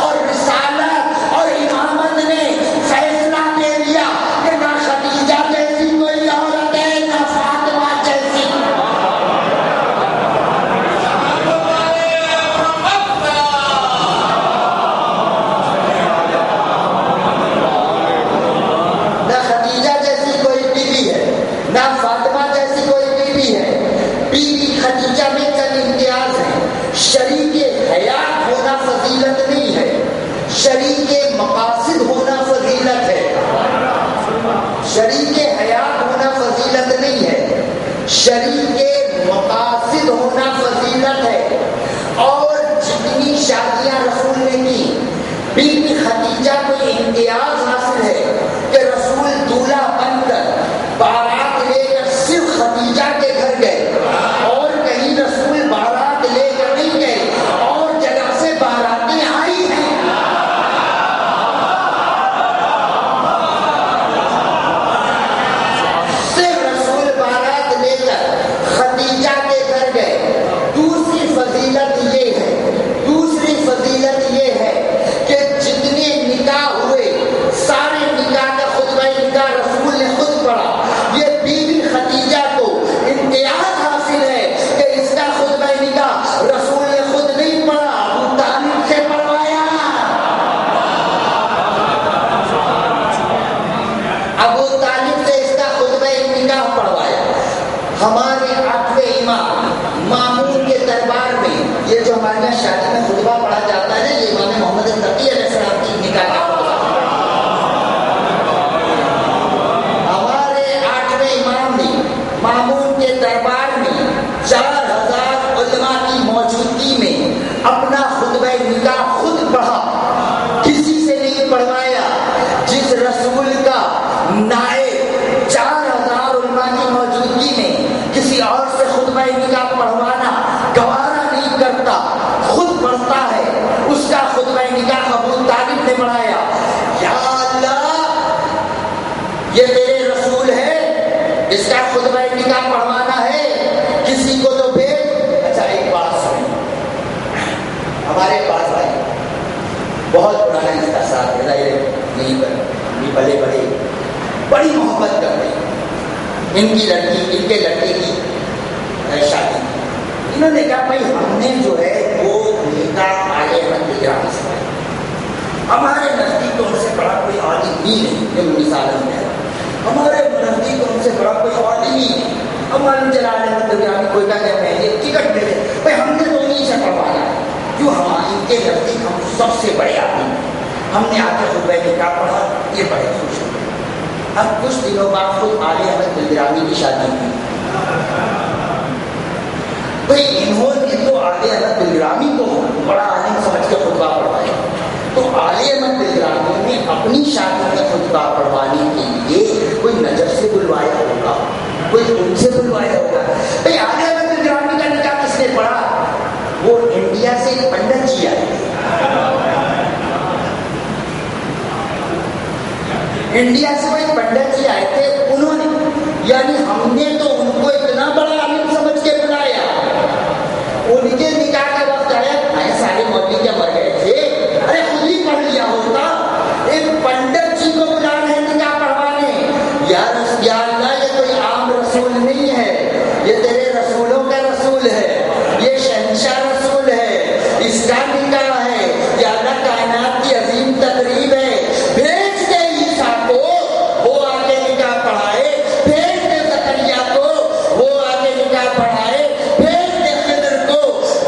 اور رسالت اور امامت نے فیصلہ دے دیا کہ نہ خدیجہ جیسی کوئی عورت ہے نہ فاطمہ جیسی۔ نہ خدیجہ جیسی کوئی بیوی ہے نہ فاطمہ جیسی کوئی بیوی ہے۔ بیوی خدیجہ میں چند امتیاز ہیں۔ شریک حیات ہونا فضیلت نہیں ہے، شریک مقاصد ہونا فضیلت ہے۔ شریک حیات ہونا فضیلت نہیں ہے، شریک مقاصد ہونا فضیلت ہے۔ اور جتنی شادیاں رسول نے کی، بی بی خدیجہ کو امتیاز حاصل ہے کہ رسول دولہا بن کر بارات لے کر صرف خدیجہ کے گھر گئے، اور کہیں رسول بارات لے کر نہیں گئے، اور جگہ سے باراتیں آئی ہیں۔ صرف رسول بارات لے کر خدیجہ کے گھر گئے۔ دوسری فضیلت یہ ہے کہ جتنے نکاح ہوئے سارے نکاح کا خطبہ نکاح رسول نے خود پڑھا۔ یہ بی بی خدیجہ کو امتیاز حاصل ہے کہ اس کا خطبہ نکاح رسول نے خود نہیں پڑھا، ابو طالب سے پڑھوایا۔ ابو طالب سے اس کا خطبہ نکاح پڑھوایا۔ ہمارے 8ویں امام مامون کے دربار میں یہ جو ہمارے یہاں شادی میں خطبہ پڑھا جاتا ہے، یہ امام محمد تقی علیہ السلام کی نکاح کا خطبہ۔ ہمارے 8ویں امام نے مامون کے دربار میں 4000 علماء کی موجودگی میں اپنا خطبہ نکاح خود پڑھا، کسی سے نہیں پڑھوایا۔ جس رسول کا نائب 4000 علماء کی موجودگی میں کسی اور سے خطبہ نکاح پڑھوانا گوارا نہیں کرتا، خود پڑھتا ہے، اس کا خطبہ نکاح ابو طالب نے پڑھایا۔ یا اللہ، یہ میرے رسول ہے، اس کا خطبہ نکاح پڑھوانا ہے، کسی کو تو بھیج۔ اچھا ایک بات سنیں، ہمارے پاس بھائی بہت پرانا اس کا ساتھ ہے، نہیں بڑے بڑے بڑی محبت کر رہے ہیں ان کی لڑکی، ان کے لڑکے کی شادی۔ انہوں نے کہا بھائی ہم نے جو ہے وہ نکاح آئے گرامی سے، ہمارے نزدیک ان سے بڑا کوئی عالم ہی نہیں، جو مثالوں میں ہے، ہمارے نزدیک ان سے بڑا کوئی عالم ہی نہیں۔ ہمارے جلال احمد گرامی کوئی کا کہتے ہیں یہ ٹکٹ دے دیں بھائی ہم نے تو انہیں سے پڑھوانا ہے، جو ہمارے ان کے نزدیک ہم سب سے بڑے آدمی ہیں، ہم نے آ کے خطبہ نکاح پڑھا، یہ بڑے خوش ہوئے۔ اب کچھ دنوں بعد خود عالیہ احمد گرامی کی شادی ہوئی۔ بھئی انہوں نے تو عالیہ احمد گرامی کو بڑا عالم سمجھ کے خطبہ پڑھوایا، تو عالیہ احمد گرامی نے اپنی شادی میں خطبہ پڑھوانے کے لیے کوئی نجف سے بلوایا ہوگا، کوئی ان سے بلوایا ہوگا۔ بھئی عالیہ احمد گرامی کا نکاح کس نے پڑھا؟ وہ انڈیا سے ایک پنڈت جی آئے، انڈیا سے کوئی پنڈت جی آئے تھے، انہوں نے یعنی ہم نے تو ان کو اتنا بڑا عالم سمجھ کے بلایا، ان کے نکاح کا وقت آیا، سارے مولوی کیا مر گئے تھے، ارے خود ہی پڑھ لیا ہوتا، ایک پنڈت جی کو بلا رہے نکاح پڑھوانے۔ یا اللہ، یہ کوئی عام رسول نہیں ہے، یہ تیرے رسولوں کا رسول ہے، یہ شہنشاہ رسول ہے، اس کا نکاح ہے، یا اللہ کائنات کی عظیم تقریب ہے، بھیج دے عیسیٰ کو وہ آ کے نکاح پڑھائے، بھیج دے زکریا کو وہ آ کے نکاح پڑھائے، بھیج دے خضر کو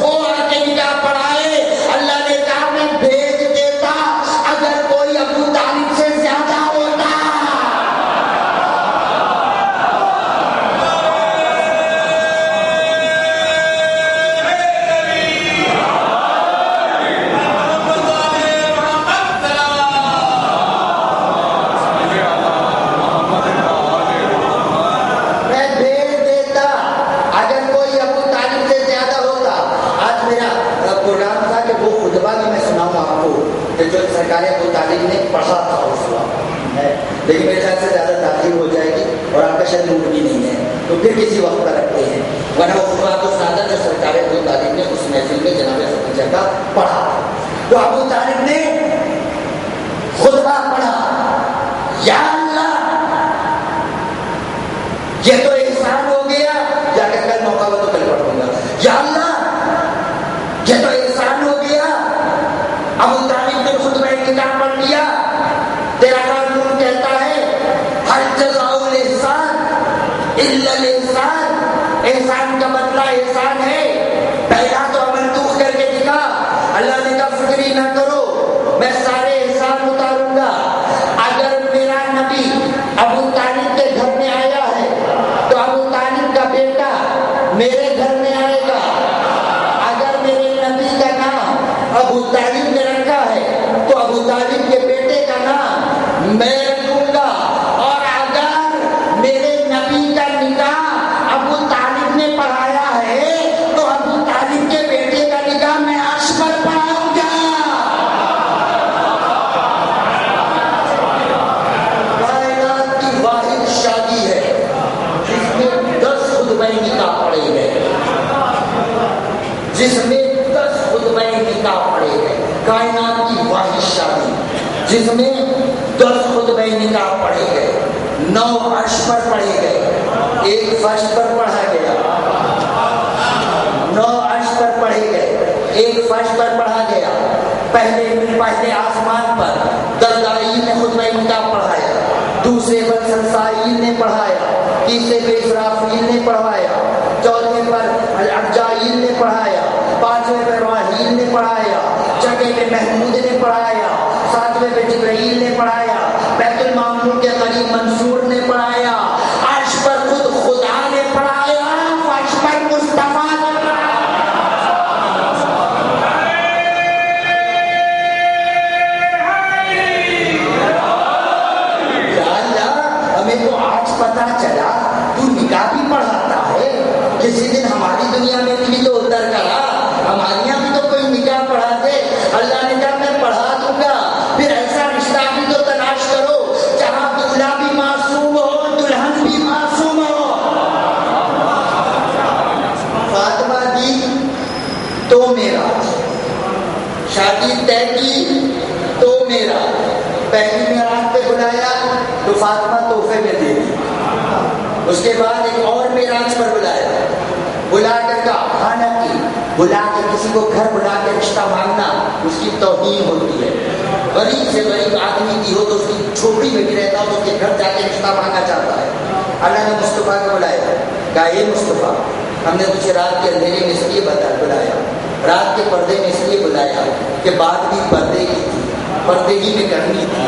وہ آ کے نکاح پڑھائے۔ اللہ نے کہا میں بھیج دیتا اگر کوئی ابو طالب سے زیادہ ہوتا۔ جو سرکار ابو طالب نے پڑھا تھا اس وقت لیکن میرے خیال سے زیادہ تاخیر ہو جائے گی اور آپ کا شاید موڈ بھی نہیں ہے، تو پھر کسی وقت پر رکھتے ہیں، ورنہ وہ خطبہ تو سناتا جو سرکار ابو طالب نے اس محفل میں جناب ختیجہ کا پڑھا. تو ابو طالب نے خطبہ پڑھا، یا اللہ یہ تو احسان ہو گیا، جا کر کل موقع ہوا تو کل پڑھ دوں گا، یا اللہ یہ تو احسان ہو گیا. ابو طالب نے خطبہ نکاح پڑھ لیا. تیرا قانون کہتا ہے ہر جزاء الاحسان الا الاحسان، احسان کا بدلہ احسان ہے. پہلا تو عمل تو کر کے دکھا. اللہ نے کہا فکر ہی نہ کرو، میں سارے احسان اتاروں گا. اگر میرا نبی ابو طالب کے گھر میں آیا ہے تو ابو طالب کا بیٹا میرے گھر میں آئے گا. اگر میرے نبی کا نام ابو طالب نے رکھا ہے تو ابو طالب کے بیٹے کا نام میں رکھوں گا. اور اگر میرے نبی کا نکاح ابو طالب نے پڑھایا ہے تو ابو طالب کے بیٹے کا نکاح میں عرش پر پڑھاؤں گا. کائنات کی واحد شادی ہے جس میں 10 خطبہ نکاح پڑھے گئے، جس میں 10 خطبہ نکاح پڑھے گئے. کائنات کی واحد شادی جس میں 10 خطبہ نکاح پڑھے گئے، 9 عرش پر پڑھے گئے، 1 فرش پر پڑھا گیا. 9 عرش پر پڑھے گئے، 1 فرش پر پڑھا گیا. پہلے آسمان پر دردائیل نے خطبہ نکاح پڑھایا، دوسرے پر سلسائیل نے پڑھایا، تیسرے پہ اسرافیل نے پڑھایا، چوتھے پر ارجائیل نے پڑھایا، پانچویں پہ راحیل نے پڑھایا، چھٹے پہ محمود نے پڑھایا، ساتویں پہ جبرائیل نے پڑھایا، بیت المعمور کے قریب منصور نے پڑھایا. عرش پر خود خدا نے پڑھایا، فرش پر مصطفیٰ نے پڑھایا. یا اللہ ہمیں تو آج پتا چلا تو نکاح بھی پڑھاتا ہے. کسی دن ہماری دنیا میں بھی تو اتر کرا، ہمارے یہاں بھی تو کوئی نکاح پڑھا دے. اللہ نے کہا میں پڑھا دوں گا. پھر ایسا رشتہ بھی تو تلاش کرو جہاں دولہا بھی معصوم ہو، دلہن بھی معصوم ہو. فاطمہ دی تو میرا، شادی طے کی تو میرا. پہلی معراج پہ بلایا تو فاطمہ تحفے میں دے دی. اس کے بعد ایک اور معراج پر بلایا، بلا کر کا کھانا کی، بلا کے کسی کو گھر بلا کے رشتہ مانگنا اس کی توہین ہوتی ہے. غریب سے غریب آدمی کی ہو تو اس کی چھوپڑی میں بھی رہتا ہو تو اس کے گھر جا کے رشتہ مانگنا چاہتا ہے. اللہ نے مصطفیٰ کو بلایا، کہا اے مصطفیٰ ہم نے تجھے رات کے اندھیرے میں اس لیے بلایا، رات کے پردے میں اس لیے بلایا کہ بات بھی پردے کی تھی، پردے ہی میں کرنی تھی.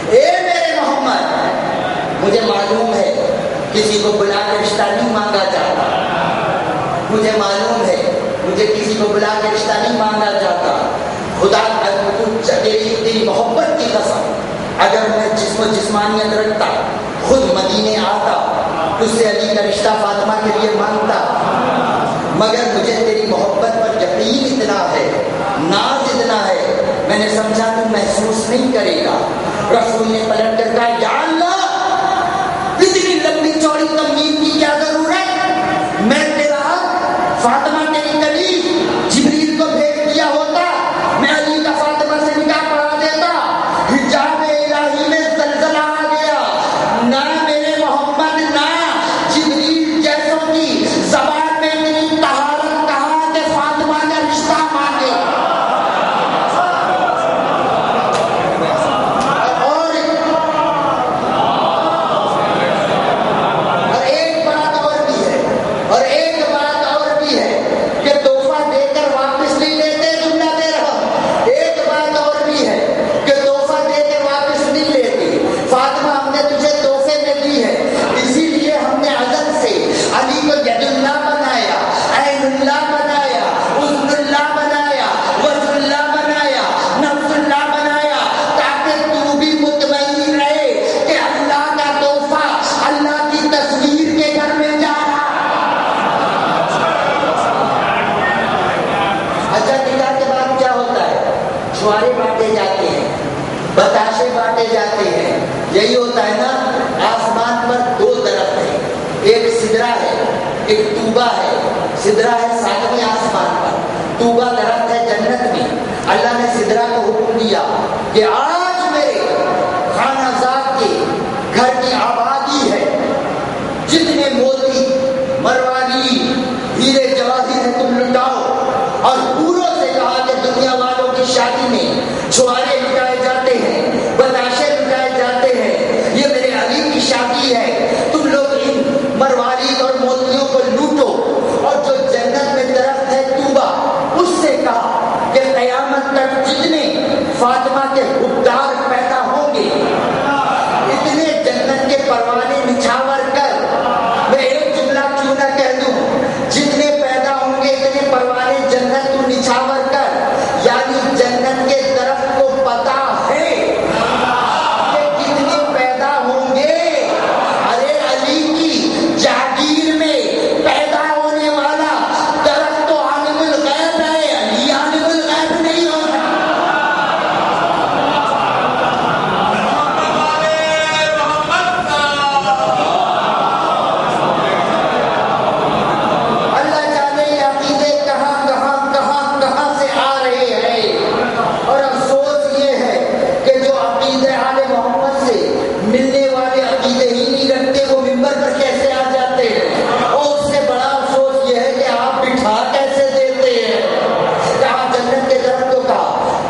اے میرے محمد مجھے معلوم ہے کسی کو بلا کے رشتہ نہیں مانگا جاتا، مجھے معلوم ہے مجھے کسی کو بلا کے رشتہ نہیں مانگا جاتا. خدا تیری محبت کی قسم اگر میں جسم و جسمانیت رکھتا خود مدینے آتا تجھ سے علی کا رشتہ فاطمہ کے لیے مانگتا، مگر مجھے تیری محبت پر یقین اتنا ہے، ناز اتنا ہے، میں نے سمجھا تو محسوس نہیں کرے گا. رسول نے پلٹ کر کہا یا اللہ اتنی لمبی چوڑی تمہید کی کیا ضرورت؟ میں تیرا فاطمہ تیری کلی جبریل کو بھیج دیا ہوتا، میں علی کا فاطمہ سے نکاح پڑھا دیتا. حجاب الہی میں زلزلہ آ گیا، نہ میرے محمد نہ جبریل جیسوں کی زبان میں اتنی طہارت کہا کہ فاطمہ کا رشتہ مانگے. بتاشے بانٹے جاتے ہیں. یہی ہوتا ہے نا. آسمان پر دو درخت ہیں, ایک سدرا ہے ایک طوبہ ہے. سدرا ہے 7ویں آسمان پر, طوبہ درخت ہے جنت میں. اللہ نے سدرا کو حکم دیا کہ آج میرے خانہ زاد کے گھر کی آبادی ہے, جتنے موتی مرواری ہیرے جواہر ہیں تم لٹاؤ. اور حوروں سے کہا کہ دنیا والوں کی شادی میں چھوارے لٹائے جاتے ہیں, بتاشے لٹائے جاتے ہیں, یہ میرے علی کی شادی ہے, تم لوگ ان مرواری اور موتیوں کو لوٹو. اور جو جنت میں درخت ہے طوبہ, اس سے کہا کہ قیامت تک جتنے فاطمہ کے حبدار پیدا ہوں گے, اتنے جنت کے پروانے نچھاور کر, میں ایک جملہ کیوں نہ کہہ دوں, جتنے پیدا ہوں گے اتنے پروانے جنت تو نچھاور کر. یعنی جنت کے درخت کو پتا ہے کہ کتنے پیدا ہوں گے. ارے علی کی جاگیر میں پیدا ہونے والا درخت تو عالم الغیب ہے, علی عالم الغیب نہیں ہوتا. اللہ جانے یہ عقیدے کہاں کہاں کہاں کہاں سے آ رہے ہیں. اور افسوس یہ ہے کہ جو عقیدے آل محمد سے ملنے والے عقیدے ہی نہیں رکھتے, وہ ممبر پر کیسے آ جاتے ہیں. اور اس سے بڑا افسوس یہ ہے کہ آپ بٹھا کیسے دیتے ہیں. کہاں جنت کے درختوں کا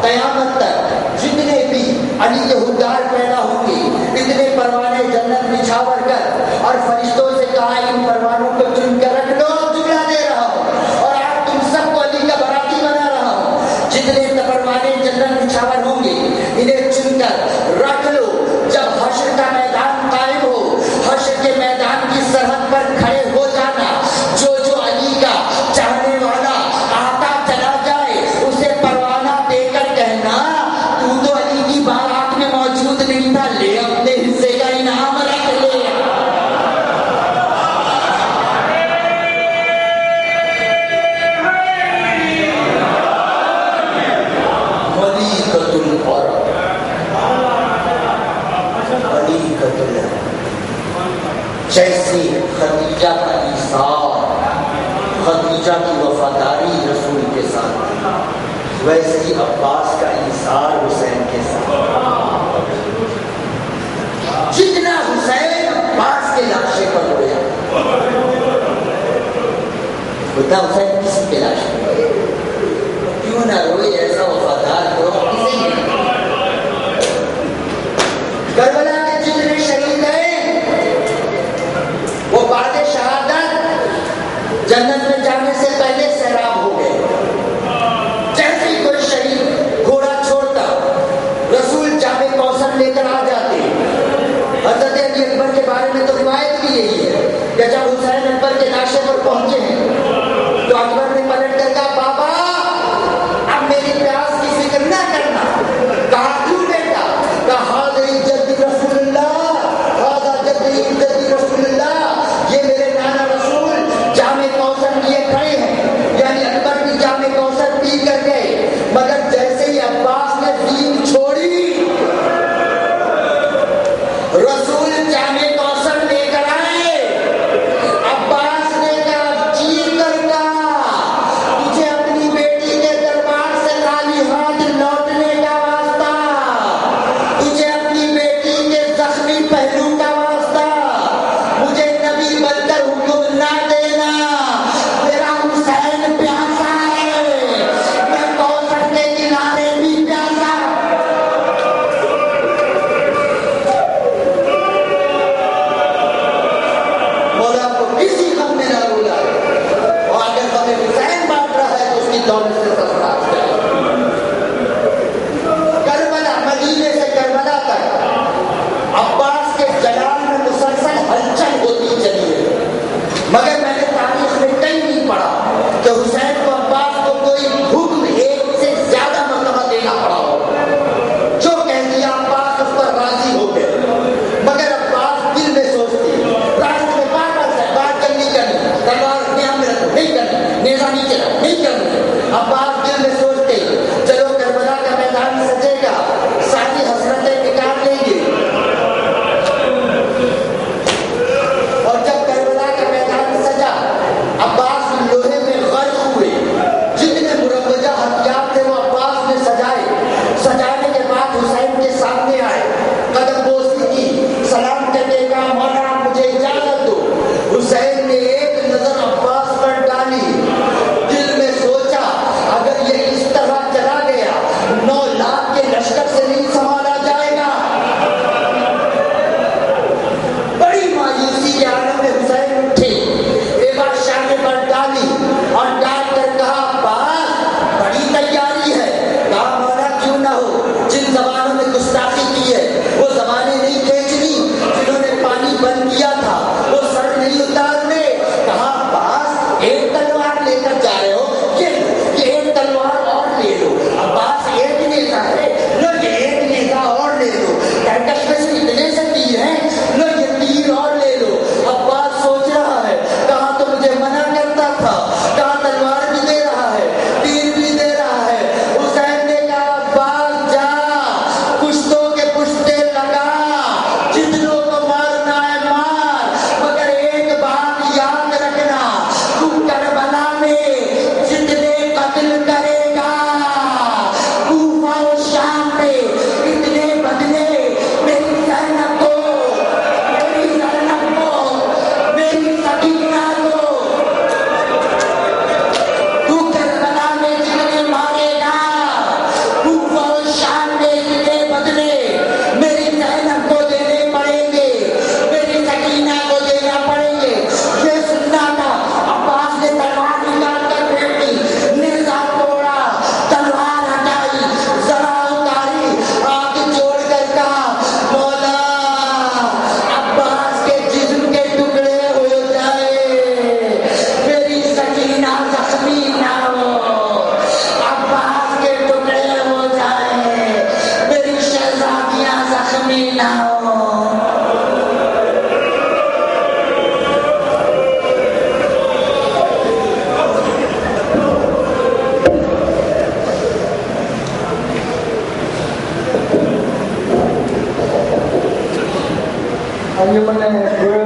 قیامت تک جتنے بھی علی کے حبدار پیدا ہوں گے اتنے پروانے جنت نچھاور کر. اور فرشتوں سے کہا ان پروانوں کو چن کر رکھ لو, جملہ دے رہا ہوں, اور آپ تم سب کو علی کا باراتی بنا رہا ہوں. جتنے پروانے جنت نچھاور ہوں گے انہیں چن کر رکھ لو. جب حشر کا میدان قائم ہو, حشر کے میدان کی سرحد پر کھڑے ہو جانا. جو جو علی کا چاہنے والا آتا چلا جائے اسے پروانہ دے کر کہنا تو تو علی کی بارات میں موجود نہیں تھا, لے اپنے حصے کا انعام رکھ لے. ملیکۃ العرب, ملیکۃ العرب. جیسے خدیجہ کا ایثار, خدیجہ کی وفاداری رسول کے ساتھ, ویسے ہی عباس کا ایثار حسین کے ساتھ. جتنا حسین عباس کے لاشے پر رویا, اتنا حسین کسی کے لاشے پر کیوں نہ روئے. ایسا وفادار ہو کسی نے. کربلا کے جتنے شہید ہیں وہ بعد شہادت جنت میں جانے سے پہلے سیراب ہو گئے. جیسے ہی کوئی شہید گھوڑا چھوڑتا رسول جامع کوثر لے کر آ جاتے. حضرت علی اکبر کے بارے میں تو روایت بھی یہی ہے کہ جب حسین اکبر کے لاشے پر پہنچے ہیں تو اکبر نے پلٹ کر کہا بابا اب میری پیاس کی فکر نہ کرنا. کہا کیوں بیٹا؟ کہا حاضری جدی رسول اللہ, حاضر جدی جدی رسول اللہ, یہ میرے نانا رسول جامع کوثر لیے کھڑے ہیں. یعنی اکبر بھی جامع کوثر پی کر گئے, مگر جیسے ہی عباس نے دین چھوڑی رسول جامع کوثر لے کر آئے. عباس نے کہا چیر کر کہا تجھے اپنی بیٹی کے دربار سے خالی ہاتھ لوٹنے کا واسطہ, تجھے اپنی بیٹی کے زخمی پہلو کا واسطہ, مجھے نبی بن کر حکم نہ دینا. میرا حسین پیاسا ہے, میں کوثر کے کنارے بھی پیاسا. مولا کو کسی غم میں نہ رلائے, اور اگر غم حسین بانٹ رہا ہے تو اس کی دولت سے سرفراز کرے. کربلا, مدینے سے کربلا تک عباس کے جلال میں مسلسل ہلچل ہوتی چلی ہے. مگر میں نے تاریخ میں کہیں نہیں پڑھا کہ حسین کو عباس کو کوئی حکم ایک سے زیادہ مرتبہ دینا پڑا ہو. جو کہہ دیا عباس اس پر راضی ہو گئے. مگر عباس دل میں سوچتے راستے میں بار سے بات نہیں کرنی, تلوار اپنے ہم میں رکھو نہیں کرنی, نیزہ نہیں چلا نہیں کرنی. عباس انجمن